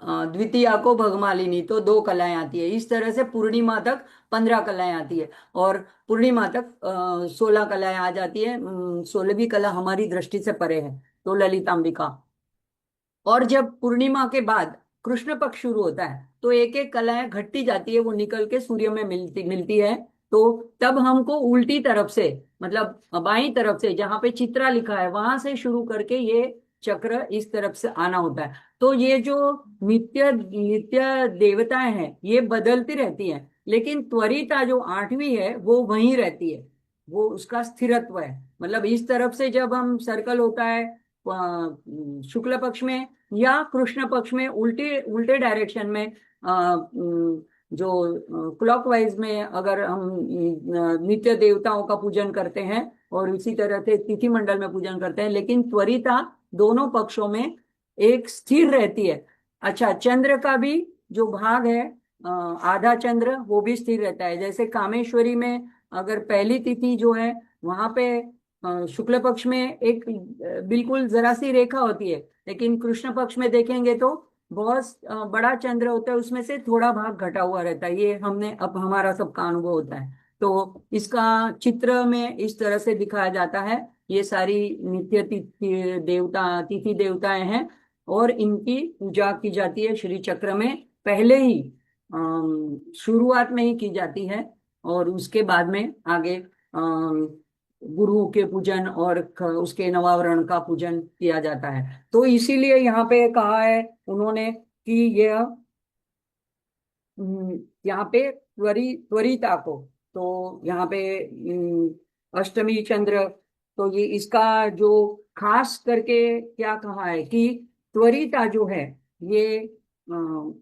द्वितीया को भगमालिनी, तो 2 कलाएं आती है। इस तरह से पूर्णिमा तक 15 कलाएं आती है, और पूर्णिमा तक 16 कलाएं आ जाती है। 16वीं कला हमारी दृष्टि से परे है, तो ललितांबिका। और जब पूर्णिमा के बाद कृष्ण पक्ष शुरू होता है तो एक एक कलाएं घटती जाती है, वो निकल के सूर्य में मिलती मिलती है। तो तब हमको उल्टी तरफ से, मतलब बाईं तरफ से, जहां पे चित्रा लिखा है वहां से शुरू करके ये चक्र इस तरफ से आना होता है। तो ये जो नित्य नित्य देवताएं हैं ये बदलती रहती हैं, लेकिन त्वरिता जो 8वीं है वो वहीं रहती है, वो उसका स्थिरत्व है। मतलब इस तरफ से जब हम सर्कल होता है शुक्ल पक्ष में या कृष्ण पक्ष में, उल्टे उल्टे डायरेक्शन में, जो क्लॉकवाइज में अगर हम नित्य देवताओं का पूजन करते हैं और इसी तरह से तिथि मंडल में पूजन करते हैं, लेकिन त्वरिता दोनों पक्षों में एक स्थिर रहती है। अच्छा, चंद्र का भी जो भाग है, आधा चंद्र, वो भी स्थिर रहता है। जैसे कामेश्वरी में अगर पहली तिथि जो है वहां पे शुक्ल पक्ष में एक बिल्कुल जरा सी रेखा होती है, लेकिन कृष्ण पक्ष में देखेंगे तो बहुत बड़ा चंद्र होता है, उसमें से थोड़ा भाग घटा हुआ रहता है। ये हमने अब हमारा सबका अनुभव होता है। तो इसका चित्र में इस तरह से दिखाया जाता है। ये सारी नित्य तिथि देवताएं हैं, और इनकी पूजा की जाती है श्री चक्र में, पहले ही शुरुआत में ही की जाती है, और उसके बाद में आगे गुरु के पूजन और उसके नवावरण का पूजन किया जाता है। तो इसीलिए यहाँ पे कहा है उन्होंने कि यह यहाँ पे त्वरिता को, तो यहाँ पे अष्टमी चंद्र, तो ये इसका जो खास करके क्या कहा है कि त्वरिता जो है अ,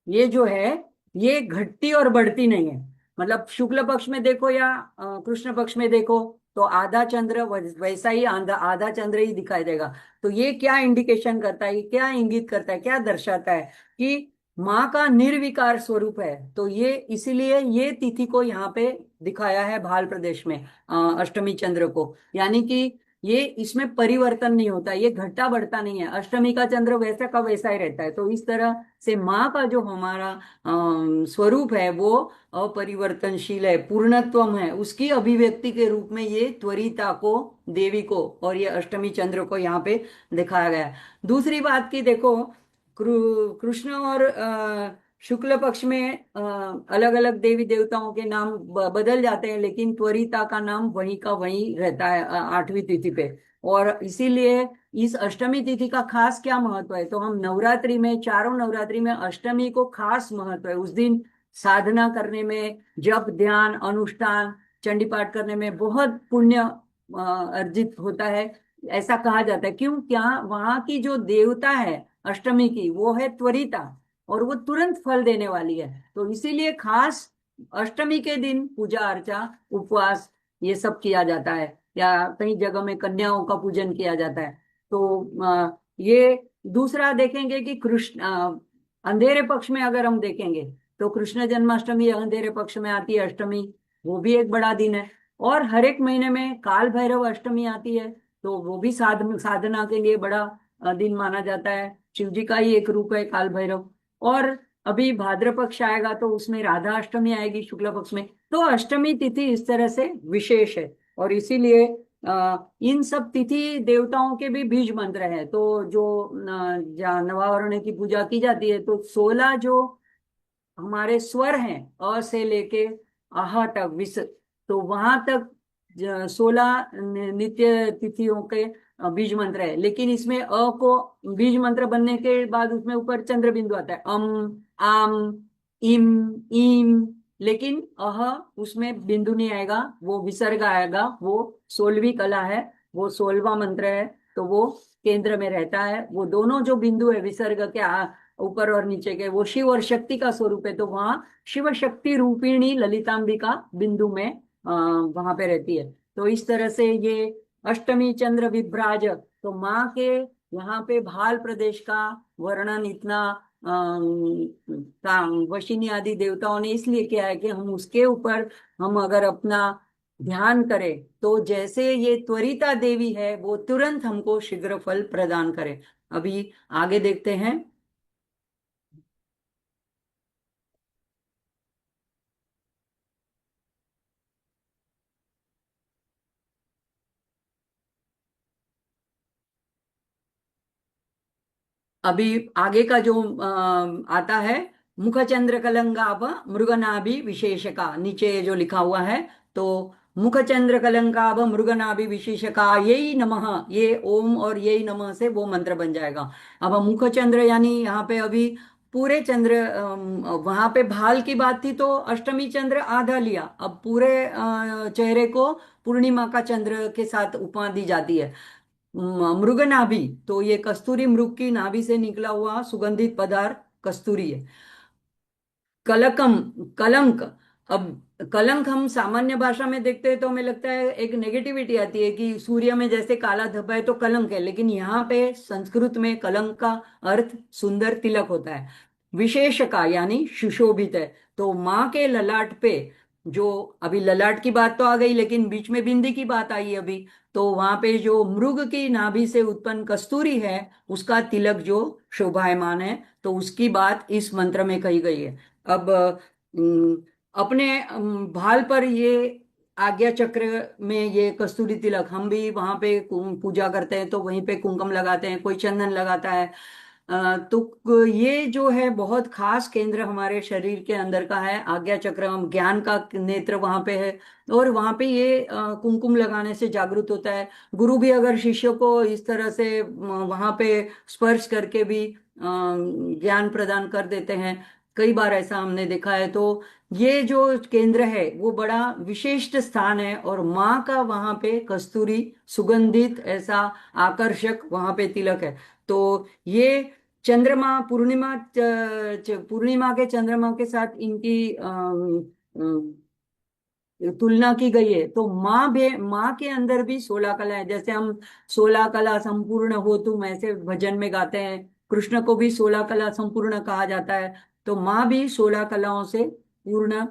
ये जो है ये घटती और बढ़ती नहीं है। मतलब शुक्ल पक्ष में देखो या कृष्ण पक्ष में देखो, तो आधा चंद्र वैसा ही आधा आधा चंद्र ही दिखाई देगा। तो ये क्या इंडिकेशन करता है, ये क्या इंगित करता है, क्या दर्शाता है कि माँ का निर्विकार स्वरूप है। तो ये इसीलिए ये तिथि को यहाँ पे दिखाया है भाल प्रदेश में, अष्टमी चंद्र को। यानी कि ये इसमें परिवर्तन नहीं होता, ये घटता बढ़ता नहीं है, अष्टमी का चंद्र वैसा का वैसा ही रहता है। तो इस तरह से माँ का जो हमारा स्वरूप है वो अपरिवर्तनशील है, पूर्णत्वम है, उसकी अभिव्यक्ति के रूप में ये त्वरिता को, देवी को, और ये अष्टमी चंद्र को यहाँ पे दिखाया गया है। दूसरी बात की देखो, कृष्ण और शुक्ल पक्ष में अलग अलग देवी देवताओं के नाम बदल जाते हैं, लेकिन त्वरिता का नाम वही का वही रहता है 8वीं तिथि पे। और इसीलिए इस अष्टमी तिथि का खास क्या महत्व है, तो हम नवरात्रि में, चारों नवरात्रि में अष्टमी को खास महत्व है। उस दिन साधना करने में, जप ध्यान अनुष्ठान चंडी पाठ करने में बहुत पुण्य अर्जित होता है। ऐसा कहा जाता है, क्यों, क्या वहां की जो देवता है अष्टमी की वो है त्वरिता, और वो तुरंत फल देने वाली है। तो इसीलिए खास अष्टमी के दिन पूजा अर्चा उपवास ये सब किया जाता है, या कई जगह में कन्याओं का पूजन किया जाता है। तो ये दूसरा देखेंगे कि कृष्ण अंधेरे पक्ष में अगर हम देखेंगे तो कृष्ण जन्माष्टमी अंधेरे पक्ष में आती है अष्टमी, वो भी एक बड़ा दिन है। और हर एक महीने में काल भैरव अष्टमी आती है, तो वो भी साधना के लिए बड़ा दिन माना जाता है। शिव जी का ही एक रूप है काल भैरव। और अभी भाद्र पक्ष आएगा तो उसमें राधा अष्टमी आएगी शुक्ल पक्ष में। तो अष्टमी तिथि इस तरह से विशेष है, और इसीलिए इन सब तिथि देवताओं के भी बीज मंत्र है। तो जो जहाँ नवावरण की पूजा की जाती है, तो 16 जो हमारे स्वर हैं, अ से लेके आह तक, विस, तो वहां तक 16 नित्य तिथियों के बीज मंत्र है। लेकिन इसमें अ को बीज मंत्र बनने के बाद उसमें ऊपर चंद्र बिंदु आता है, आम, इम, ईम, लेकिन अह उसमें बिंदु नहीं आएगा, वो विसर्ग आएगा। वो 16वीं कला है, वो 16वां मंत्र है। तो वो केंद्र में रहता है। वो दोनों जो बिंदु है विसर्ग के ऊपर और नीचे के, वो शिव और शक्ति का स्वरूप है। तो वहां शिव शक्ति रूपिणी ललितांबिका बिंदु में वहां पे रहती है। तो इस तरह से ये अष्टमी चंद्र विभ्राज, तो माँ के यहाँ पे भाल प्रदेश का वर्णन इतना वशिनी आदि देवताओं ने इसलिए किया है कि हम उसके ऊपर हम अगर अपना ध्यान करें तो जैसे ये त्वरिता देवी है वो तुरंत हमको शीघ्र फल प्रदान करे। अभी आगे देखते हैं। अभी आगे का जो आता है, मुखचंद्र कलंगाभ मृगनाभि विशेषका, नीचे जो लिखा हुआ है। तो मुखचंद्र कलंकाभ मृगनाभि विशेषका यही नमः, ये ओम और यही नमः से वो मंत्र बन जाएगा। अब मुखचंद्र यानी यहाँ पे अभी पूरे चंद्र, वहां पे भाल की बात थी तो अष्टमी चंद्र आधा लिया, अब पूरे चेहरे को पूर्णिमा का चंद्र के साथ उपमा दी जाती है। मृग नाभि, तो ये कस्तूरी मृग की नाभि से निकला हुआ सुगंधित पदार्थ कस्तूरी है। कलकम, कलंक, अब कलंक हम सामान्य भाषा में देखते हैं तो हमें लगता है एक नेगेटिविटी आती है कि सूर्य में जैसे काला धब्बा है तो कलंक है, लेकिन यहाँ पे संस्कृत में कलंक का अर्थ सुंदर तिलक होता है। विशेष का यानी सुशोभित है। तो माँ के ललाट पे, जो अभी ललाट की बात तो आ गई लेकिन बीच में बिंदी की बात आई अभी, तो वहां पे जो मृग की नाभि से उत्पन्न कस्तूरी है उसका तिलक जो शोभायमान है, तो उसकी बात इस मंत्र में कही गई है। अब अपने भाल पर ये आज्ञा चक्र में ये कस्तूरी तिलक, हम भी वहां पे पूजा करते हैं तो वहीं पे कुंकुम लगाते हैं, कोई चंदन लगाता है। तो ये जो है बहुत खास केंद्र हमारे शरीर के अंदर का है, आज्ञा चक्र, हम ज्ञान का नेत्र वहां पे है। और वहां पे ये कुमकुम लगाने से जागृत होता है। गुरु भी अगर शिष्य को इस तरह से वहां पे स्पर्श करके भी ज्ञान प्रदान कर देते हैं, कई बार ऐसा हमने देखा है। तो ये जो केंद्र है वो बड़ा विशिष्ट स्थान है, और माँ का वहां पे कस्तूरी सुगंधित ऐसा आकर्षक वहां पे तिलक है। तो ये चंद्रमा पूर्णिमा पूर्णिमा के चंद्रमा के साथ इनकी तुलना की गई है। तो माँ के अंदर भी 16 कला है। जैसे हम 16 कला संपूर्ण हो तुम ऐसे भजन में गाते हैं, कृष्ण को भी 16 कला संपूर्ण कहा जाता है। तो माँ भी 16 कलाओं से पूर्ण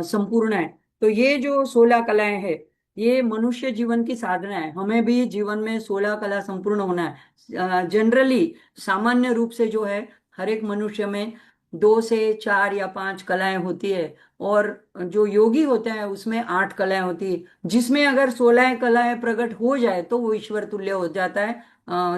संपूर्ण है। तो ये जो 16 कलाएं हैं ये मनुष्य जीवन की साधना है, हमें भी जीवन में 16 कला संपूर्ण होना है। जनरली सामान्य रूप से जो है हर एक मनुष्य में 2 से 4 या 5 कलाएं होती है, और जो योगी होते हैं उसमें 8 कलाएं होती है, जिसमें अगर 16 कलाएं प्रकट हो जाए तो वो ईश्वर तुल्य हो जाता है,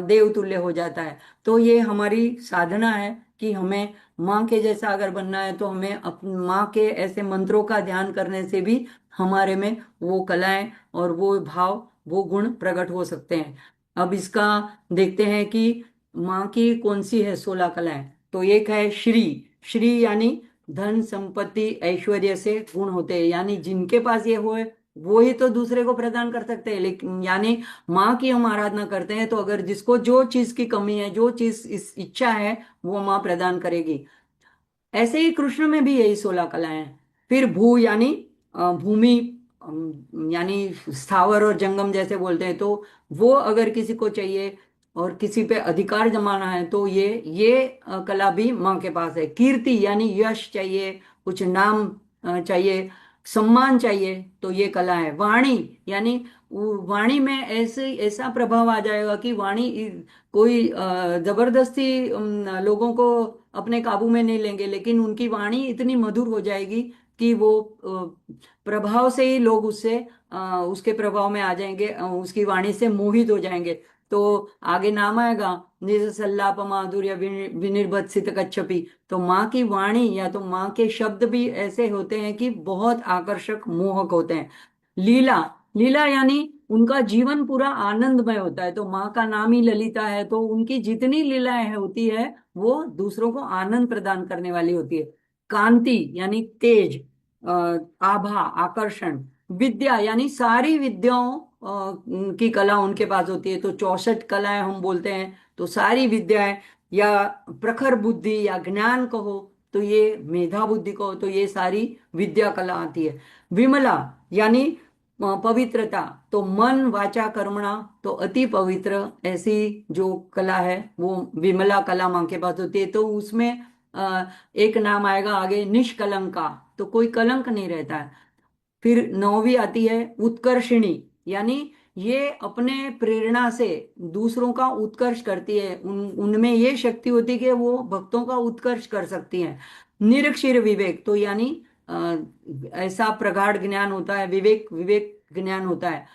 देव तुल्य हो जाता है। तो ये हमारी साधना है कि हमें माँ के जैसा अगर बनना है तो हमें अपनी माँ के ऐसे मंत्रों का ध्यान करने से भी हमारे में वो कलाएं और वो भाव वो गुण प्रकट हो सकते हैं। अब इसका देखते हैं कि माँ की कौन सी है 16 कलाएं। तो एक है श्री। श्री यानी धन संपत्ति ऐश्वर्य से गुण होते हैं, यानी जिनके पास ये हो वो ही तो दूसरे को प्रदान कर सकते हैं। लेकिन यानी माँ की हम आराधना करते हैं तो अगर जिसको जो चीज की कमी है, जो चीज इस इच्छा है, वो माँ प्रदान करेगी। ऐसे ही कृष्ण में भी यही 16 कलाएं हैं। फिर भू यानी भूमि, यानी स्थावर और जंगम जैसे बोलते हैं, तो वो अगर किसी को चाहिए और किसी पे अधिकार जमाना है तो ये कला भी माँ के पास है। कीर्ति यानी यश चाहिए, कुछ नाम चाहिए, सम्मान चाहिए, तो ये कला है। वाणी यानी वाणी में ऐसे ऐसा प्रभाव आ जाएगा कि वाणी कोई जबरदस्ती लोगों को अपने काबू में नहीं लेंगे, लेकिन उनकी वाणी इतनी मधुर हो जाएगी कि वो प्रभाव से ही लोग उससे उसके प्रभाव में आ जाएंगे, उसकी वाणी से मोहित हो जाएंगे। तो आगे नाम आएगा निज सल्लाप माधुर्य विनिर्भत्सित कच्छपी। तो माँ की वाणी या तो माँ के शब्द भी ऐसे होते हैं कि बहुत आकर्षक मोहक होते हैं। लीला, लीला यानी उनका जीवन पूरा आनंदमय होता है। तो माँ का नाम ही ललिता है, तो उनकी जितनी लीलाएं होती है वो दूसरों को आनंद प्रदान करने वाली होती है। कांति यानी तेज, आभा, आकर्षण। विद्या यानी सारी विद्याओं की कला उनके पास होती है, तो 64 कलाएं हम बोलते हैं। तो सारी विद्याएं, या प्रखर बुद्धि या ज्ञान कहो, तो ये मेधा बुद्धि कहो, तो ये सारी विद्या कला आती है। विमला यानी पवित्रता, तो मन वाचा कर्मणा, तो अति पवित्र ऐसी जो कला है वो विमला कला माँ के पास होती है। तो उसमें एक नाम आएगा आगे, निष्कलंका, तो कोई कलंक नहीं रहता है। फिर 9वीं आती है उत्कर्षिणी, यानी ये अपने प्रेरणा से दूसरों का उत्कर्ष करती है, उनमें ये शक्ति होती है कि वो भक्तों का उत्कर्ष कर सकती है। निरक्षीर विवेक, तो यानी ऐसा प्रगाढ़ ज्ञान होता है, विवेक विवेक ज्ञान होता है।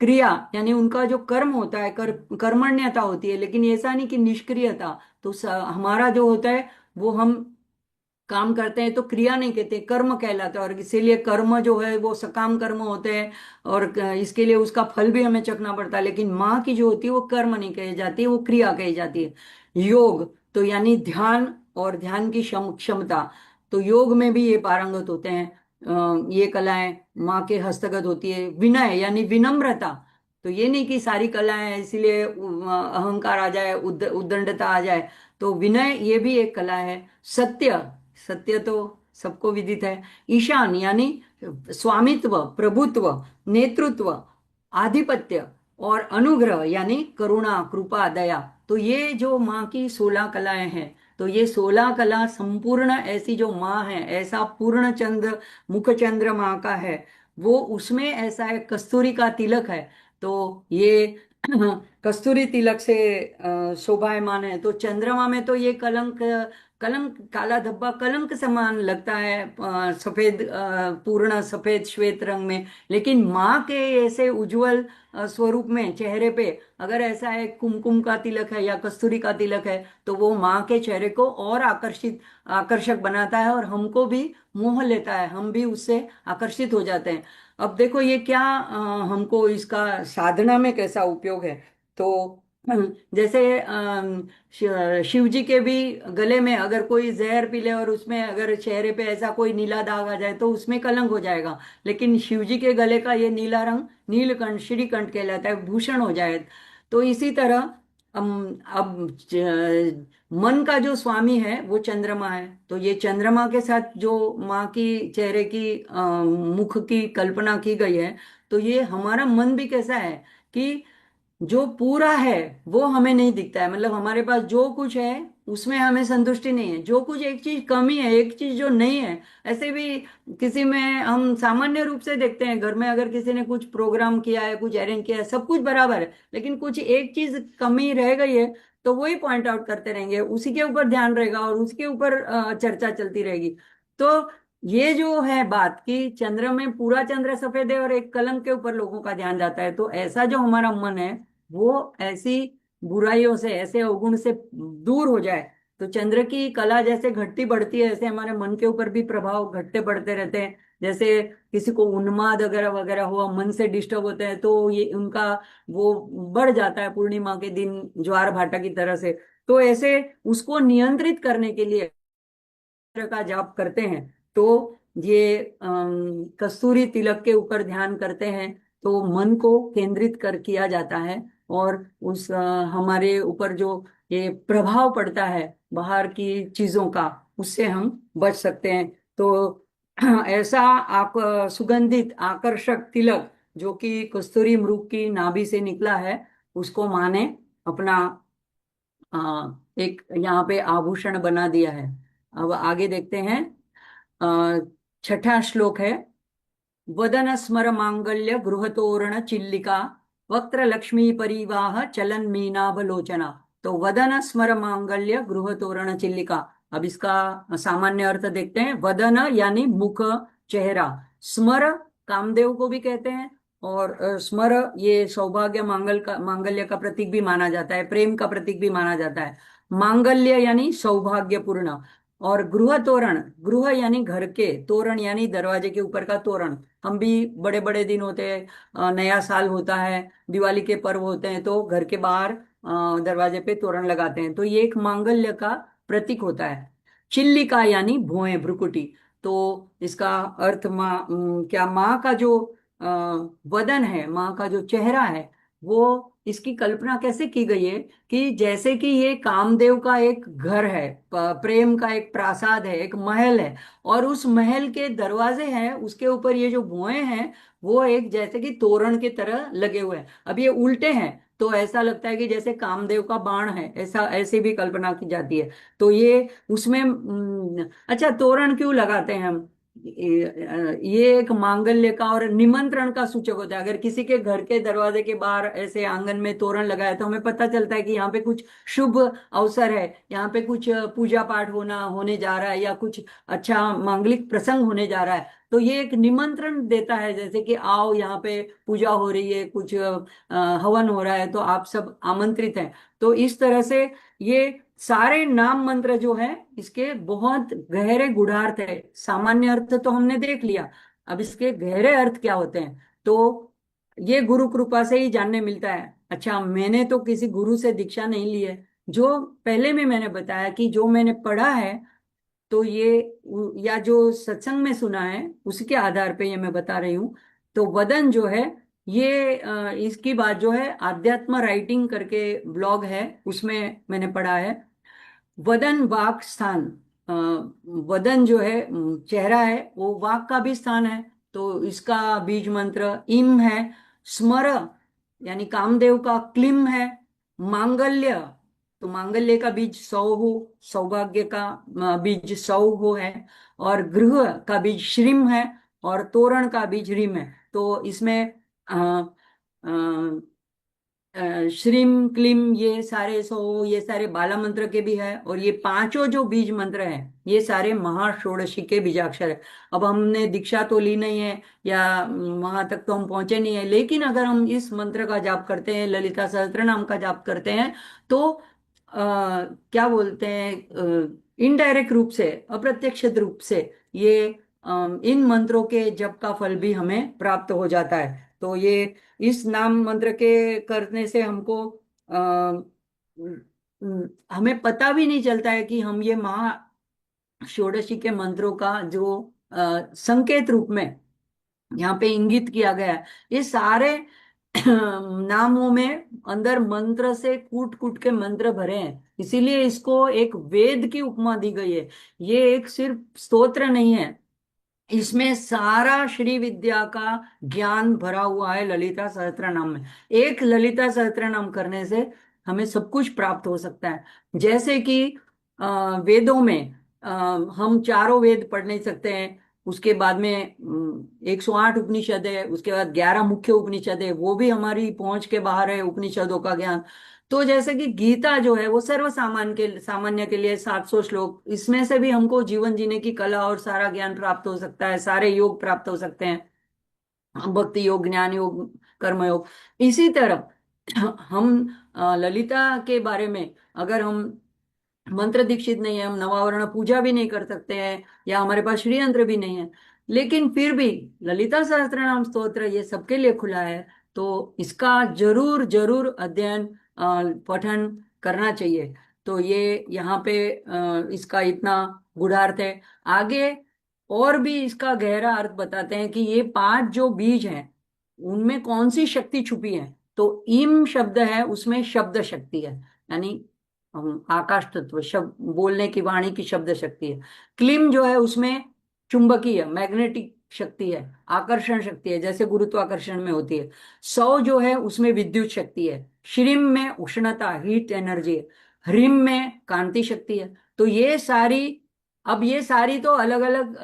क्रिया यानी उनका जो कर्म होता है, कर्मण्यता होती है, लेकिन ऐसा नहीं कि निष्क्रियता। तो हमारा जो होता है वो हम काम करते हैं तो क्रिया नहीं कहते, कर्म कहलाता है, और इसीलिए कर्म जो है वो सकाम कर्म होते हैं, और इसके लिए उसका फल भी हमें चखना पड़ता है। लेकिन माँ की जो होती है वो कर्म नहीं कही जाती, वो क्रिया कही जाती है। योग, तो यानी ध्यान, और ध्यान की क्षमता, तो योग में भी ये पारंगत होते हैं। ये कलाएं माँ के हस्तगत होती है। विनय यानी विनम्रता, तो ये नहीं कि सारी कलाएं हैं इसीलिए अहंकार आ जाए, उद्दंडता आ जाए, तो विनय ये भी एक कला है। सत्य, सत्य तो सबको विदित है। ईशान यानी स्वामित्व, प्रभुत्व, नेतृत्व, आधिपत्य, और अनुग्रह यानी करुणा, कृपा, दया। तो ये जो माँ की 16 कलाएं हैं, तो ये 16 कला संपूर्ण ऐसी जो माँ है, ऐसा पूर्ण चंद्र मुख चंद्र माँ का है, वो उसमें ऐसा है, कस्तूरी का तिलक है। तो ये कस्तूरी तिलक से शोभायमान है। तो चंद्रमा में तो ये कलंक, कलंक काला धब्बा कलंक समान लगता है, सफेद, पूर्ण सफेद श्वेत रंग में। लेकिन माँ के ऐसे उज्जवल स्वरूप में चेहरे पे अगर ऐसा है कुमकुम का तिलक है या कस्तूरी का तिलक है, तो वो माँ के चेहरे को और आकर्षक बनाता है, और हमको भी मोह लेता है, हम भी उससे आकर्षित हो जाते हैं। अब देखो ये क्या, हमको इसका साधना में कैसा उपयोग है। तो जैसे शिव जी के भी गले में अगर कोई जहर पी ले और उसमें अगर चेहरे पे ऐसा कोई नीला दाग आ जाए तो उसमें कलंक हो जाएगा। लेकिन शिव जी के गले का ये नीला रंग नीलकंठ, श्रीकंठ कहलाता है, भूषण हो जाए। तो इसी तरह अब मन का जो स्वामी है वो चंद्रमा है। तो ये चंद्रमा के साथ जो माँ की चेहरे की मुख की कल्पना की गई है, तो ये हमारा मन भी कैसा है कि जो पूरा है वो हमें नहीं दिखता है, मतलब हमारे पास जो कुछ है उसमें हमें संतुष्टि नहीं है, जो कुछ एक चीज कमी है, एक चीज जो नहीं है। ऐसे भी किसी में हम सामान्य रूप से देखते हैं, घर में अगर किसी ने कुछ प्रोग्राम किया है, कुछ अरेंज किया है, सब कुछ बराबर है, लेकिन कुछ एक चीज कमी रह गई है, तो वही पॉइंट आउट करते रहेंगे, उसी के ऊपर ध्यान रहेगा और उसके ऊपर चर्चा चलती रहेगी। तो ये जो है बात कि चंद्र में पूरा चंद्र सफेद है और एक कलंक के ऊपर लोगों का ध्यान जाता है, तो ऐसा जो हमारा मन है वो ऐसी बुराइयों से, ऐसे अवगुण से दूर हो जाए। तो चंद्र की कला जैसे घटती बढ़ती है, ऐसे हमारे मन के ऊपर भी प्रभाव घटते बढ़ते रहते हैं। जैसे किसी को उन्माद वगैरह वगैरह हुआ, मन से डिस्टर्ब होते हैं, तो ये उनका वो बढ़ जाता है पूर्णिमा के दिन ज्वार भाटा की तरह से। तो ऐसे उसको नियंत्रित करने के लिए मंत्र का जाप करते हैं। तो ये कस्तूरी तिलक के ऊपर ध्यान करते हैं, तो मन को केंद्रित कर किया जाता है, और उस हमारे ऊपर जो ये प्रभाव पड़ता है बाहर की चीजों का, उससे हम बच सकते हैं। तो ऐसा सुगंधित आकर्षक तिलक जो कि कस्तूरी मृग की नाभि से निकला है, उसको माँ ने अपना एक यहाँ पे आभूषण बना दिया है। अब आगे देखते हैं। छठा श्लोक है, वदन स्मर मांगल्य गृहतोरण चिल्लिका, वक्त्र लक्ष्मी परिवाह चलन मीनाभलोचना। तो वदन स्मर मांगल्य गृहतोरण चिल्लिका। अब इसका सामान्य अर्थ देखते हैं। वदन यानी मुख, चेहरा। स्मर कामदेव को भी कहते हैं, और स्मर ये सौभाग्य मांगल्य का प्रतीक भी माना जाता है, प्रेम का प्रतीक भी माना जाता है। मांगल्य यानी सौभाग्यपूर्ण, और गृह तोरण, गृह यानी घर के, तोरण यानी दरवाजे के ऊपर का तोरण। हम भी बड़े बड़े दिन होते हैं, नया साल होता है, दिवाली के पर्व होते हैं, तो घर के बाहर दरवाजे पे तोरण लगाते हैं, तो ये एक मांगल्य का प्रतीक होता है। चिल्लिका यानी भुएं, भ्रुकुटी। तो इसका अर्थ क्या माँ का जो वदन है, माँ का जो चेहरा है, वो इसकी कल्पना कैसे की गई है कि जैसे कि ये कामदेव का एक घर है, प्रेम का एक प्रासाद है, एक महल है, और उस महल के दरवाजे हैं, उसके ऊपर ये जो भुएं हैं वो एक जैसे कि तोरण की तरह लगे हुए हैं। अब ये उल्टे हैं तो ऐसा लगता है कि जैसे कामदेव का बाण है, ऐसा ऐसे भी कल्पना की जाती है। तो ये उसमें अच्छा, तोरण क्यों लगाते हैं हम? ये एक मांगल्य का और निमंत्रण का सूचक होता है। अगर किसी के घर के दरवाजे के बाहर ऐसे आंगन में तोरण लगाया तो हमें पता चलता है कि यहाँ पे कुछ शुभ अवसर है, यहाँ पे कुछ पूजा पाठ होने जा रहा है, या कुछ अच्छा मांगलिक प्रसंग होने जा रहा है। तो ये एक निमंत्रण देता है, जैसे कि आओ, यहाँ पे पूजा हो रही है, कुछ हवन हो रहा है, तो आप सब आमंत्रित हैं। तो इस तरह से ये सारे नाम मंत्र जो है, इसके बहुत गहरे गूढ़ार्थ है। सामान्य अर्थ तो हमने देख लिया, अब इसके गहरे अर्थ क्या होते हैं तो ये गुरु कृपा से ही जानने मिलता है। अच्छा, मैंने तो किसी गुरु से दीक्षा नहीं ली है। जो पहले में मैंने बताया कि जो मैंने पढ़ा है, तो ये या जो सत्संग में सुना है, उसके आधार पे ये मैं बता रही हूँ। तो वदन जो है, ये इसकी बात जो है, आध्यात्म राइटिंग करके ब्लॉग है, उसमें मैंने पढ़ा है। वदन वाक स्थान, अ, वदन जो है चेहरा है, वो वाक का भी स्थान है। तो इसका बीज मंत्र इम है। स्मर यानी कामदेव का क्लिम है। मांगल्य, तो मांगल्य का बीज सौहु, सौभाग्य का बीज सौहु है। और गृह का बीज श्रीम है। और तोरण का बीज ह्रीम है। तो इसमें श्रीम क्लीम, ये सारे ये सारे बाला मंत्र के भी है। और ये पांचों जो बीज मंत्र हैं, ये सारे महाषोडशी के बीजाक्षर है। अब हमने दीक्षा तो ली नहीं है, या वहां तक तो हम पहुंचे नहीं है, लेकिन अगर हम इस मंत्र का जाप करते हैं, ललिता सहस्त्र नाम का जाप करते हैं, तो क्या बोलते हैं, इनडायरेक्ट रूप से, अप्रत्यक्ष रूप से ये इन मंत्रों के जप का फल भी हमें प्राप्त हो जाता है। तो ये इस नाम मंत्र के करने से हमको हमें पता भी नहीं चलता है कि हम ये महा षोडशी के मंत्रों का जो संकेत रूप में यहाँ पे इंगित किया गया है, ये सारे नामों में अंदर मंत्र से कूट कूट के मंत्र भरे हैं, इसीलिए इसको एक वेद की उपमा दी गई है। ये एक सिर्फ स्तोत्र नहीं है, इसमें सारा श्री विद्या का ज्ञान भरा हुआ है ललिता सहस्त्र नाम में। एक ललिता सहस्त्र नाम करने से हमें सब कुछ प्राप्त हो सकता है। जैसे कि वेदों में हम चारों वेद पढ़ नहीं सकते हैं, उसके बाद में 108 उपनिषद है, उसके बाद 11 मुख्य उपनिषद है, वो भी हमारी पहुंच के बाहर है उपनिषदों का ज्ञान। तो जैसे कि गीता जो है वो सर्व सामान्य के लिए 700 श्लोक, इसमें से भी हमको जीवन जीने की कला और सारा ज्ञान प्राप्त हो सकता है, सारे योग प्राप्त हो सकते हैं, भक्ति योग, ज्ञान योग, कर्म योग। इसी तरह हम ललिता के बारे में, अगर हम मंत्र दीक्षित नहीं है, हम नवावरण पूजा भी नहीं कर सकते हैं, या हमारे पास श्री यंत्र भी नहीं है, लेकिन फिर भी ललिता सहस्त्र नाम स्तोत्र ये सबके लिए खुला है। तो इसका जरूर जरूर अध्ययन, पठन करना चाहिए। तो ये यहाँ पे इसका इतना गूढ़ार्थ है। आगे और भी इसका गहरा अर्थ बताते हैं कि ये 5 जो बीज हैं, उनमें कौन सी शक्ति छुपी है। तो इम शब्द है, उसमें शब्द शक्ति है, यानी आकाश तत्व, शब्द बोलने की, वाणी की शब्द शक्ति है। क्लिम जो है, उसमें चुंबकीय मैग्नेटिक शक्ति है, आकर्षण शक्ति है, जैसे गुरुत्वाकर्षण में होती है। सौ जो है, उसमें विद्युत शक्ति है। श्रीम में उष्णता, हीट एनर्जी है। ह्रीम में कांति शक्ति है। तो ये सारी, अब ये सारी तो अलग अलग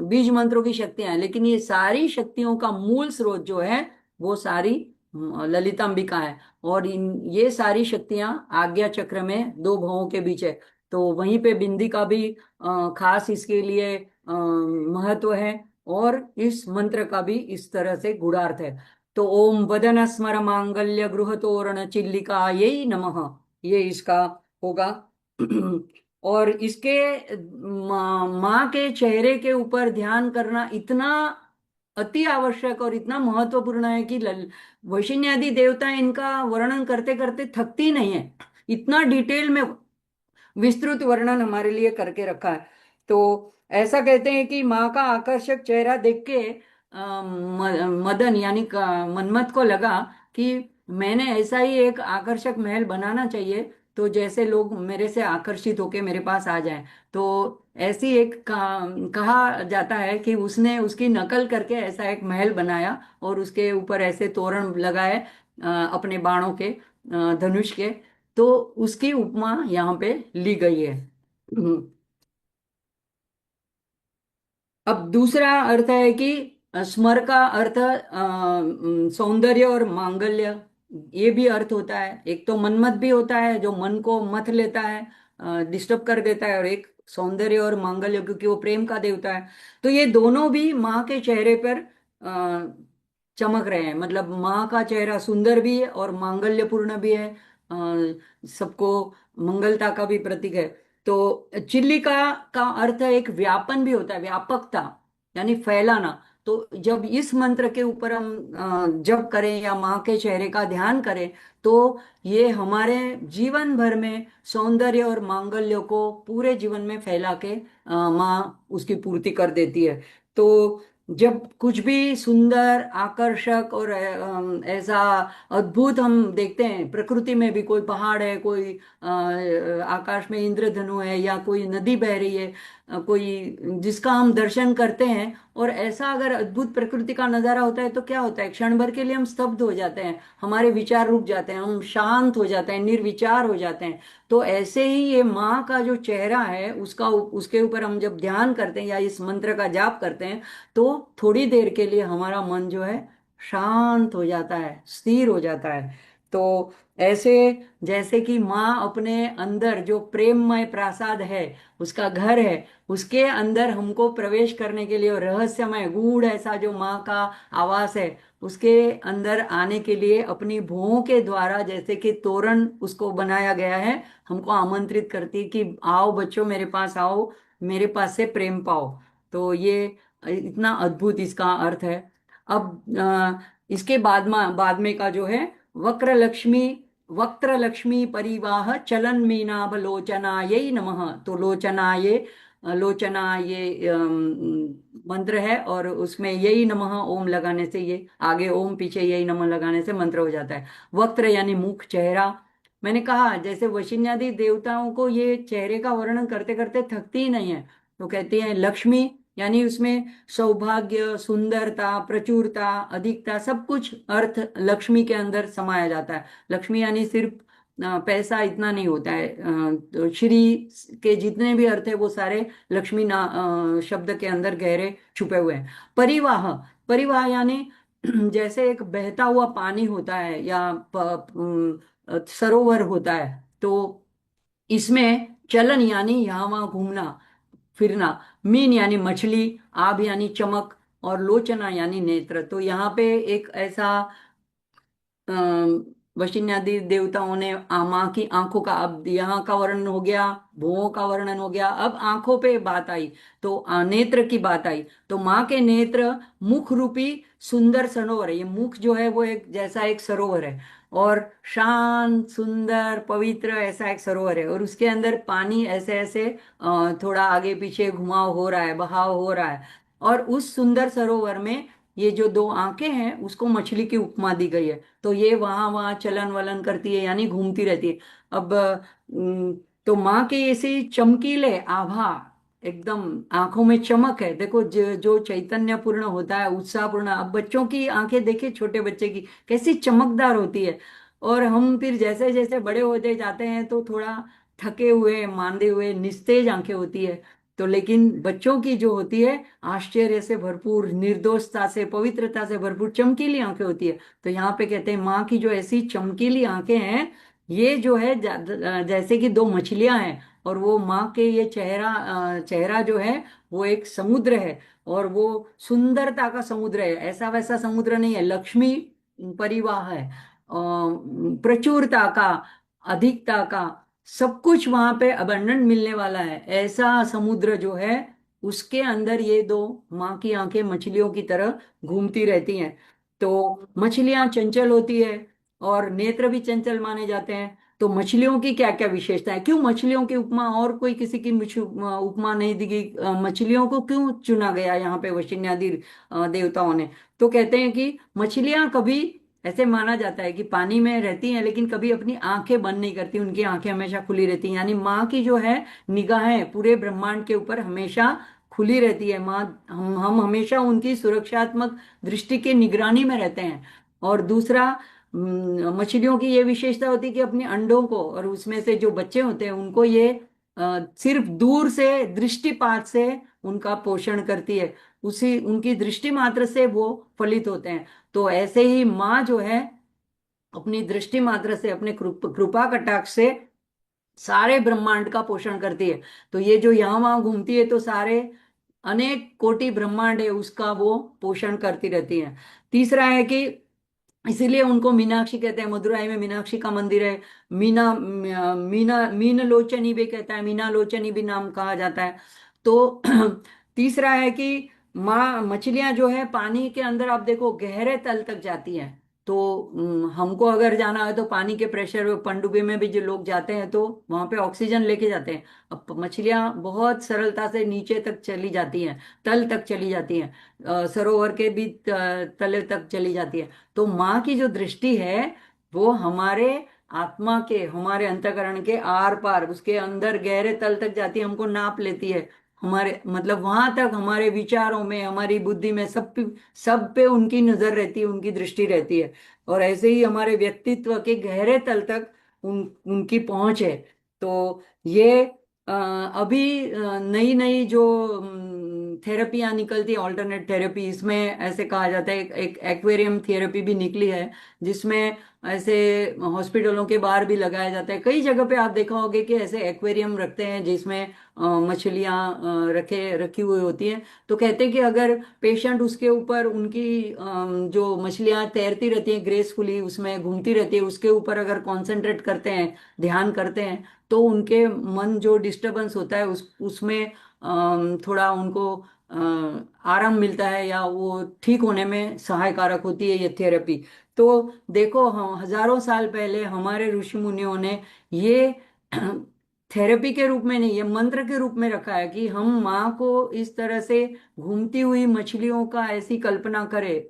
बीज मंत्रों की शक्तियां हैं, लेकिन ये सारी शक्तियों का मूल स्रोत जो है, वो सारी ललितांबिका है। और ये सारी शक्तियां आज्ञा चक्र में 2 भवों के बीच है। तो वहीं पे बिंदी का भी खास इसके लिए महत्व है, और इस मंत्र का भी इस तरह से गूढ़ार्थ है। तो ओम वदन स्मर मांगल्य गृह तोरण चिल्लिका यही नमः, ये इसका होगा। और इसके माँ के चेहरे के ऊपर ध्यान करना इतना अति आवश्यक और इतना महत्वपूर्ण है कि वैष्णव देवता इनका वर्णन करते करते थकती नहीं है। इतना डिटेल में विस्तृत वर्णन हमारे लिए करके रखा है। तो ऐसा कहते हैं कि माँ का आकर्षक चेहरा देख के मदन यानी मन्मथ को लगा कि मैंने ऐसा ही एक आकर्षक महल बनाना चाहिए, तो जैसे लोग मेरे से आकर्षित होके मेरे पास आ जाएं। तो ऐसी एक कहा जाता है कि उसने उसकी नकल करके ऐसा एक महल बनाया और उसके ऊपर ऐसे तोरण लगाए अपने बाणों के, धनुष के। तो उसकी उपमा यहाँ पे ली गई है। अब दूसरा अर्थ है कि स्मर का अर्थ सौंदर्य और मांगल्य, ये भी अर्थ होता है। एक तो मनमत भी होता है जो मन को मथ लेता है, डिस्टर्ब कर देता है, और एक सौंदर्य और मांगल्य क्योंकि वो प्रेम का देवता है। तो ये दोनों भी माँ के चेहरे पर चमक रहे हैं। मतलब माँ का चेहरा सुंदर भी है और मांगल्यपूर्ण भी है, सबको मंगलता का भी प्रतीक है। तो चिल्लिका का अर्थ एक व्यापन भी होता है, व्यापकता यानी फैलाना। तो जब इस मंत्र के ऊपर हम जप करें या माँ के चेहरे का ध्यान करें, तो ये हमारे जीवन भर में सौंदर्य और मांगल्य को पूरे जीवन में फैला के माँ उसकी पूर्ति कर देती है। तो जब कुछ भी सुंदर, आकर्षक और ऐसा अद्भुत हम देखते हैं प्रकृति में भी, कोई पहाड़ है, कोई आकाश में इंद्रधनु है, या कोई नदी बह रही है, कोई जिसका हम दर्शन करते हैं, और ऐसा अगर अद्भुत प्रकृति का नजारा होता है तो क्या होता है, क्षण भर के लिए हम स्तब्ध हो जाते हैं, हमारे विचार रुक जाते हैं, हम शांत हो जाते हैं, निर्विचार हो जाते हैं। तो ऐसे ही ये माँ का जो चेहरा है उसका, उसके ऊपर हम जब ध्यान करते हैं या इस मंत्र का जाप करते हैं, तो थोड़ी देर के लिए हमारा मन जो है शांत हो जाता है, स्थिर हो जाता है। तो ऐसे जैसे कि माँ अपने अंदर जो प्रेममय प्रासाद है, उसका घर है, उसके अंदर हमको प्रवेश करने के लिए, और रहस्यमय गूढ़ ऐसा जो माँ का आवास है, उसके अंदर आने के लिए अपनी भुवों के द्वारा जैसे कि तोरण उसको बनाया गया है, हमको आमंत्रित करती है कि आओ बच्चों मेरे पास आओ, मेरे पास से प्रेम पाओ। तो ये इतना अद्भुत इसका अर्थ है। अब इसके बाद में का जो है, वक्र लक्ष्मी, वक्त्र लक्ष्मी परिवाह चलन मीनाभ लोचनायै नमः। तो लोचनाये, लोचना ये मंत्र है, और उसमें यही नमः ओम लगाने से, ये आगे ओम पीछे यही नमः लगाने से मंत्र हो जाता है। वक्त्र यानी मुख, चेहरा। मैंने कहा जैसे वशिन्यादि देवताओं को ये चेहरे का वर्णन करते करते थकती ही नहीं है। तो कहती है लक्ष्मी, यानी उसमें सौभाग्य, सुंदरता, प्रचुरता, अधिकता, सब कुछ अर्थ लक्ष्मी के अंदर समाया जाता है। लक्ष्मी यानी सिर्फ पैसा इतना नहीं होता है, तो श्री के जितने भी अर्थ है वो सारे लक्ष्मी शब्द के अंदर गहरे छुपे हुए हैं। परिवाह, परिवाह यानी जैसे एक बहता हुआ पानी होता है या सरोवर होता है, तो इसमें चलन यानी यहाँ वहां घूमना फिरना, मीन यानी मछली, आभ यानी चमक, और लोचना यानी नेत्र। तो यहाँ पे एक ऐसा वशिन्यादि देवताओं ने माँ की आंखों का, अब यहाँ का वर्णन हो गया, भुवों का वर्णन हो गया, अब आंखों पे बात आई, तो नेत्र की बात आई। तो माँ के नेत्र मुख रूपी सुंदर सरोवर है। ये मुख जो है वो एक जैसा एक सरोवर है, और शांत, सुंदर, पवित्र ऐसा एक सरोवर है, और उसके अंदर पानी ऐसे ऐसे थोड़ा आगे पीछे घुमाव हो रहा है, बहाव हो रहा है। और उस सुंदर सरोवर में ये जो दो आंखें हैं उसको मछली की उपमा दी गई है। तो ये वहां वहां चलन वलन करती है, यानी घूमती रहती है। अब तो माँ के ऐसे चमकीले आभा, एकदम आंखों में चमक है। देखो जो चैतन्यपूर्ण होता है, उत्साहपूर्ण। अब बच्चों की आंखें देखिए, छोटे बच्चे की कैसी चमकदार होती है। और हम फिर जैसे जैसे बड़े होते जाते हैं तो थोड़ा थके हुए, मांदे हुए, निस्तेज आंखें होती है। तो लेकिन बच्चों की जो होती है, आश्चर्य से भरपूर, निर्दोषता से, पवित्रता से भरपूर चमकीली आंखें होती है। तो यहाँ पे कहते हैं माँ की जो ऐसी चमकीली आंखें हैं, ये जो है जैसे कि दो मछलियां हैं, और वो माँ के ये चेहरा जो है वो एक समुद्र है, और वो सुंदरता का समुद्र है। ऐसा वैसा समुद्र नहीं है, लक्ष्मी परिवाह है, प्रचुरता का, अधिकता का, सब कुछ वहां पे अबंडेंट मिलने वाला है, ऐसा समुद्र जो है, उसके अंदर ये दो माँ की आंखें मछलियों की तरह घूमती रहती हैं। तो मछलियां चंचल होती है, और नेत्र भी चंचल माने जाते हैं। तो मछलियों की क्या क्या विशेषता है, क्यों मछलियों की उपमा, और कोई किसी की उपमा नहीं दी गई, मछलियों को क्यों चुना गया यहाँ पे वशिन्यादि देवताओं ने। तो कहते हैं कि मछलियां कभी, ऐसे माना जाता है कि पानी में रहती हैं लेकिन कभी अपनी आंखें बंद नहीं करती, उनकी आंखें हमेशा खुली रहती हैं, यानी माँ की जो है निगाहें पूरे ब्रह्मांड के ऊपर हमेशा खुली रहती है। माँ, हम हमेशा उनकी सुरक्षात्मक दृष्टि के निगरानी में रहते हैं। और दूसरा, मछलियों की ये विशेषता होती है कि अपने अंडों को और उसमें से जो बच्चे होते हैं उनको ये सिर्फ दूर से दृष्टिपात से उनका पोषण करती है, उसी उनकी दृष्टि मात्र से वो फलित होते हैं। तो ऐसे ही माँ जो है अपनी दृष्टि मात्र से, अपने कृपा कटाक्ष से सारे ब्रह्मांड का पोषण करती है। तो ये जो यहाँ वहां घूमती है तो सारे अनेक कोटि ब्रह्मांड है उसका वो पोषण करती रहती है। तीसरा है कि इसीलिए उनको मीनाक्षी कहते हैं, मदुराई में मीनाक्षी का मंदिर है। मीन लोचनी भी कहता है, मीना लोचनी भी नाम कहा जाता है। तो तीसरा है कि माँ, मछलियां जो है पानी के अंदर आप देखो गहरे तल तक जाती हैं। तो हमको अगर जाना है तो पानी के प्रेशर, पनडुब्बी में भी जो लोग जाते हैं तो वहां पे ऑक्सीजन लेके जाते हैं। अब मछलियां बहुत सरलता से नीचे तक चली जाती हैं, तल तक चली जाती हैं, सरोवर के भी तले तक चली जाती है। तो माँ की जो दृष्टि है वो हमारे आत्मा के, हमारे अंतःकरण के आर पार, उसके अंदर गहरे तल तक जाती है, हमको नाप लेती है। हमारे मतलब वहां तक हमारे विचारों में, हमारी बुद्धि में, सब पे उनकी नजर रहती है, उनकी दृष्टि रहती है। और ऐसे ही हमारे व्यक्तित्व के गहरे तल तक उनकी पहुंच है। तो ये अभी नई नई जो थेरेपियां निकलती है, ऑल्टरनेट थेरेपी, इसमें ऐसे कहा जाता है, एक एक्वेरियम थेरेपी भी निकली है जिसमें ऐसे हॉस्पिटलों के बाहर भी लगाया जाता है। कई जगह पे आप देखा होगे कि ऐसे एक्वेरियम रखते हैं जिसमें मछलियां रखी हुई होती हैं। तो कहते हैं कि अगर पेशेंट उसके ऊपर उनकी जो मछलियां तैरती रहती हैं ग्रेसफुली, उसमें घूमती रहती है, उसके ऊपर अगर कॉन्सेंट्रेट करते हैं, ध्यान करते हैं, तो उनके मन जो डिस्टरबेंस होता है उसमें थोड़ा उनको आराम मिलता है, या वो ठीक होने में सहायकारक होती है ये थेरेपी। तो देखो, हम हजारों साल पहले हमारे ऋषि मुनियों ने ये थेरेपी के रूप में नहीं, ये मंत्र के रूप में रखा है कि हम माँ को इस तरह से घूमती हुई मछलियों का ऐसी कल्पना करें,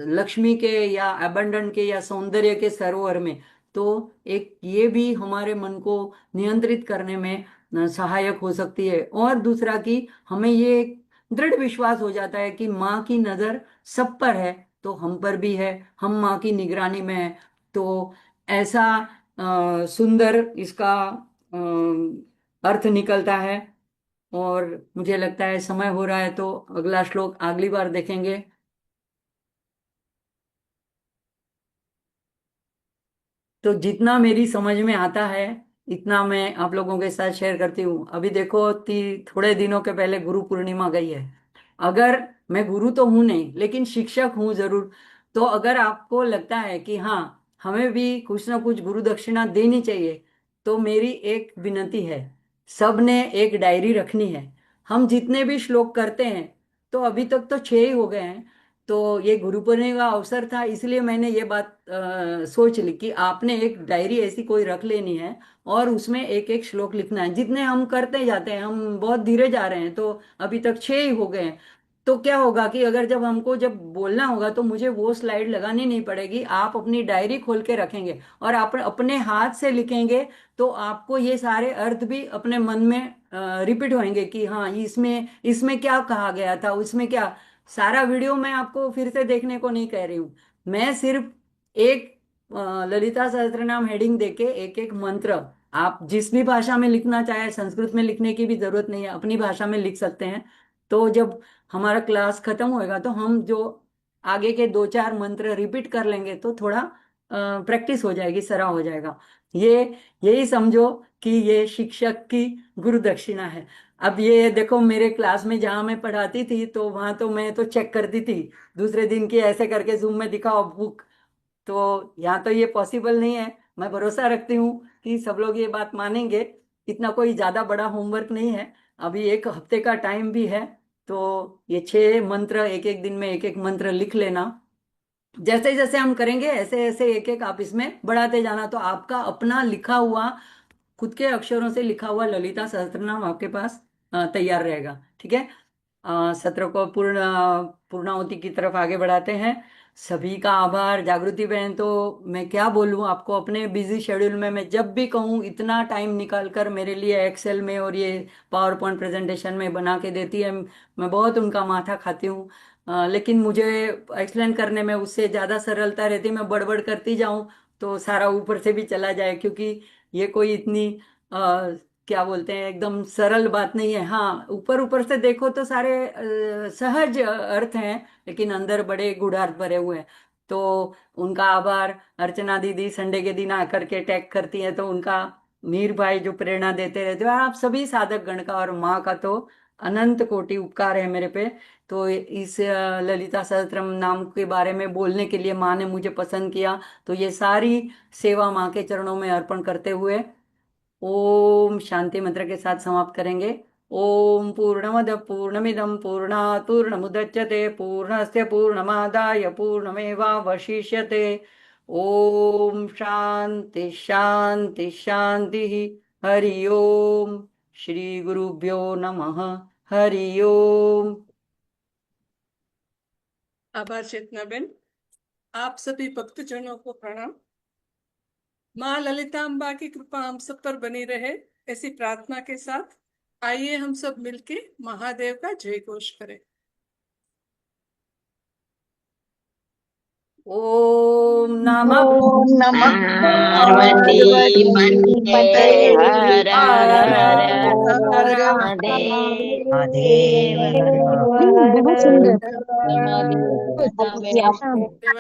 लक्ष्मी के या अबंडन के या सौंदर्य के सरोवर में। तो एक ये भी हमारे मन को नियंत्रित करने में सहायक हो सकती है। और दूसरा कि हमें ये एक दृढ़ विश्वास हो जाता है कि माँ की नजर सब पर है, तो हम पर भी है, हम माँ की निगरानी में है। तो ऐसा सुंदर इसका अर्थ निकलता है। और मुझे लगता है समय हो रहा है तो अगला श्लोक अगली बार देखेंगे। तो जितना मेरी समझ में आता है इतना मैं आप लोगों के साथ शेयर करती हूँ। अभी देखो, थोड़े दिनों के पहले गुरु पूर्णिमा गई है। अगर मैं गुरु तो हूं नहीं लेकिन शिक्षक हूं जरूर। तो अगर आपको लगता है कि हाँ, हमें भी कुछ ना कुछ गुरु दक्षिणा देनी चाहिए, तो मेरी एक विनती है, सबने एक डायरी रखनी है। हम जितने भी श्लोक करते हैं, तो अभी तक तो 6 ही हो गए हैं। तो ये गुरु पूर्णिमा का अवसर था, इसलिए मैंने ये बात सोच ली कि आपने एक डायरी ऐसी कोई रख लेनी है और उसमें एक एक श्लोक लिखना है। जितने हम करते जाते हैं, हम बहुत धीरे जा रहे हैं, तो अभी तक 6 ही हो गए हैं। तो क्या होगा कि अगर जब हमको जब बोलना होगा तो मुझे वो स्लाइड लगानी नहीं पड़ेगी, आप अपनी डायरी खोल के रखेंगे और आप अपने हाथ से लिखेंगे। तो आपको ये सारे अर्थ भी अपने मन में रिपीट होंगे कि हाँ, इसमें इसमें क्या कहा गया था, उसमें क्या। सारा वीडियो मैं आपको फिर से देखने को नहीं कह रही हूँ, मैं सिर्फ एक ललिता सहस्त्रनाम हेडिंग देके एक एक मंत्र, आप जिस भी भाषा में लिखना चाहे, संस्कृत में लिखने की भी जरूरत नहीं है, अपनी भाषा में लिख सकते हैं। तो जब हमारा क्लास खत्म होएगा तो हम जो आगे के 2-4 मंत्र रिपीट कर लेंगे तो थोड़ा प्रैक्टिस हो जाएगी, सराव हो जाएगा। ये यही समझो कि ये शिक्षक की गुरु दक्षिणा है। अब ये देखो, मेरे क्लास में जहाँ मैं पढ़ाती थी तो वहां तो मैं तो चेक करती थी दूसरे दिन की, ऐसे करके जूम में दिखाओ बुक। तो यहाँ तो ये पॉसिबल नहीं है। मैं भरोसा रखती हूँ कि सब लोग ये बात मानेंगे। इतना कोई ज्यादा बड़ा होमवर्क नहीं है, अभी एक हफ्ते का टाइम भी है। तो ये 6 मंत्र, एक एक दिन में एक एक मंत्र लिख लेना। जैसे जैसे हम करेंगे ऐसे ऐसे एक एक आप इसमें बढ़ाते जाना, तो आपका अपना लिखा हुआ, खुद के अक्षरों से लिखा हुआ ललिता सहस्त्रनाम आपके पास तैयार रहेगा। ठीक है। सत्र को पूर्णाहुति की तरफ आगे बढ़ाते हैं। सभी का आभार। जागृति बहन तो मैं क्या बोलूं आपको, अपने बिजी शेड्यूल में मैं जब भी कहूँ इतना टाइम निकाल कर मेरे लिए एक्सेल में और ये पावर पॉइंट प्रेजेंटेशन में बना के देती है। मैं बहुत उनका माथा खाती हूँ। लेकिन मुझे एक्सप्लेन करने में उससे ज़्यादा सरलता रहती, मैं बड़बड़ करती जाऊं तो सारा ऊपर से भी चला जाए, क्योंकि ये कोई इतनी क्या बोलते हैं एकदम सरल बात नहीं है। हाँ, ऊपर ऊपर से देखो तो सारे सहज अर्थ हैं, लेकिन अंदर बड़े गूढ़ार्थ भरे हुए हैं। तो उनका आभार। अर्चना दीदी संडे के दिन आकर के टैग करती हैं, तो उनका, मीर भाई जो प्रेरणा देते रहते हो, आप सभी साधक गण का और माँ का तो अनंत कोटि उपकार है मेरे पे। तो इस ललिता सहस्त्रम नाम के बारे में बोलने के लिए माँ ने मुझे पसंद किया, तो ये सारी सेवा माँ के चरणों में अर्पण करते हुए ओम शांति मंत्र के साथ समाप्त करेंगे। ओम पूर्णमद पूर्णमिदम पूर्णात् पूर्णमुदच्यते पूर्णस्य पूर्णमादाय पूर्णमेवावशिष्यते। ओम शांति शांति शांति। हरि ओम। श्री गुरुभ्यो नमः। हरि ओम। आभार चेतना बेन। आप सभी भक्तजनों को प्रणाम। माँ ललितांबा की कृपा हम सब पर बनी रहे, ऐसी प्रार्थना के साथ आइए हम सब मिलके महादेव का जय घोष करें। ओम नमः ॐ नमः पार्वती पते पार्वतीपतये हर हर हर हर महादेव महादेव बहुत सुंदर। धन्यवाद सभी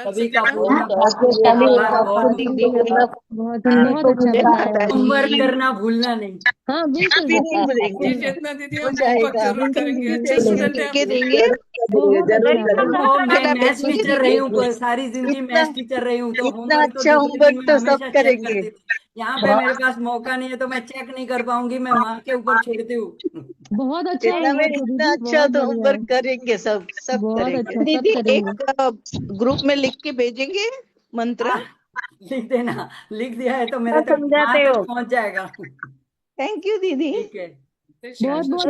सभी का का। पूर्ण भाग्यशाली हो आभार। बहुत आपको बहुत दीदी, मतलब बहुत तुमने बहुत अच्छा बताया। होमवर्क करना भूलना नहीं। हाँ बिल्कुल भी नहीं जी भूलेंगे, चेतना दीदी, हो हम होमवर्क जाएगा। जरूर करेंगे। अच्छे बिल्कुल स्टूडेंट है लिख के आप। देंगे, बहुत जरूर अच्छा करेंगे। तो मैं बेटा मैथ्स भेजेंगे टीचर रही दीदी, हूँ, सारी जिंदगी इतना मैथ्स टीचर रही हूँ, तो इतना होमवर्क तो अच्छा दूसरे दिन होमवर्क में तो सब हमेशा चेक करेंगे। करती थी। यहाँ पे मेरे पास मौका नहीं है तो मैं चेक नहीं कर पाऊंगी, मैं माँ के ऊपर छोड़ती हूँ। बहुत अच्छा इतना में होमवर्क है इतना दीदी, अच्छा बहुत तो बढ़िया होमवर्क है। करेंगे, सब बहुत करेंगे अच्छा, सब दीदी। करेंगे। एक ग्रुप में लिख के भेजेंगे मंत्र। हाँ, लिख देना। लिख दिया है तो मेरे तक वहां समझाते तक हो। पहुंच जाएगा। थैंक यू दीदी। ठीक है। जय श्री बहुत कृष्ण। बहुत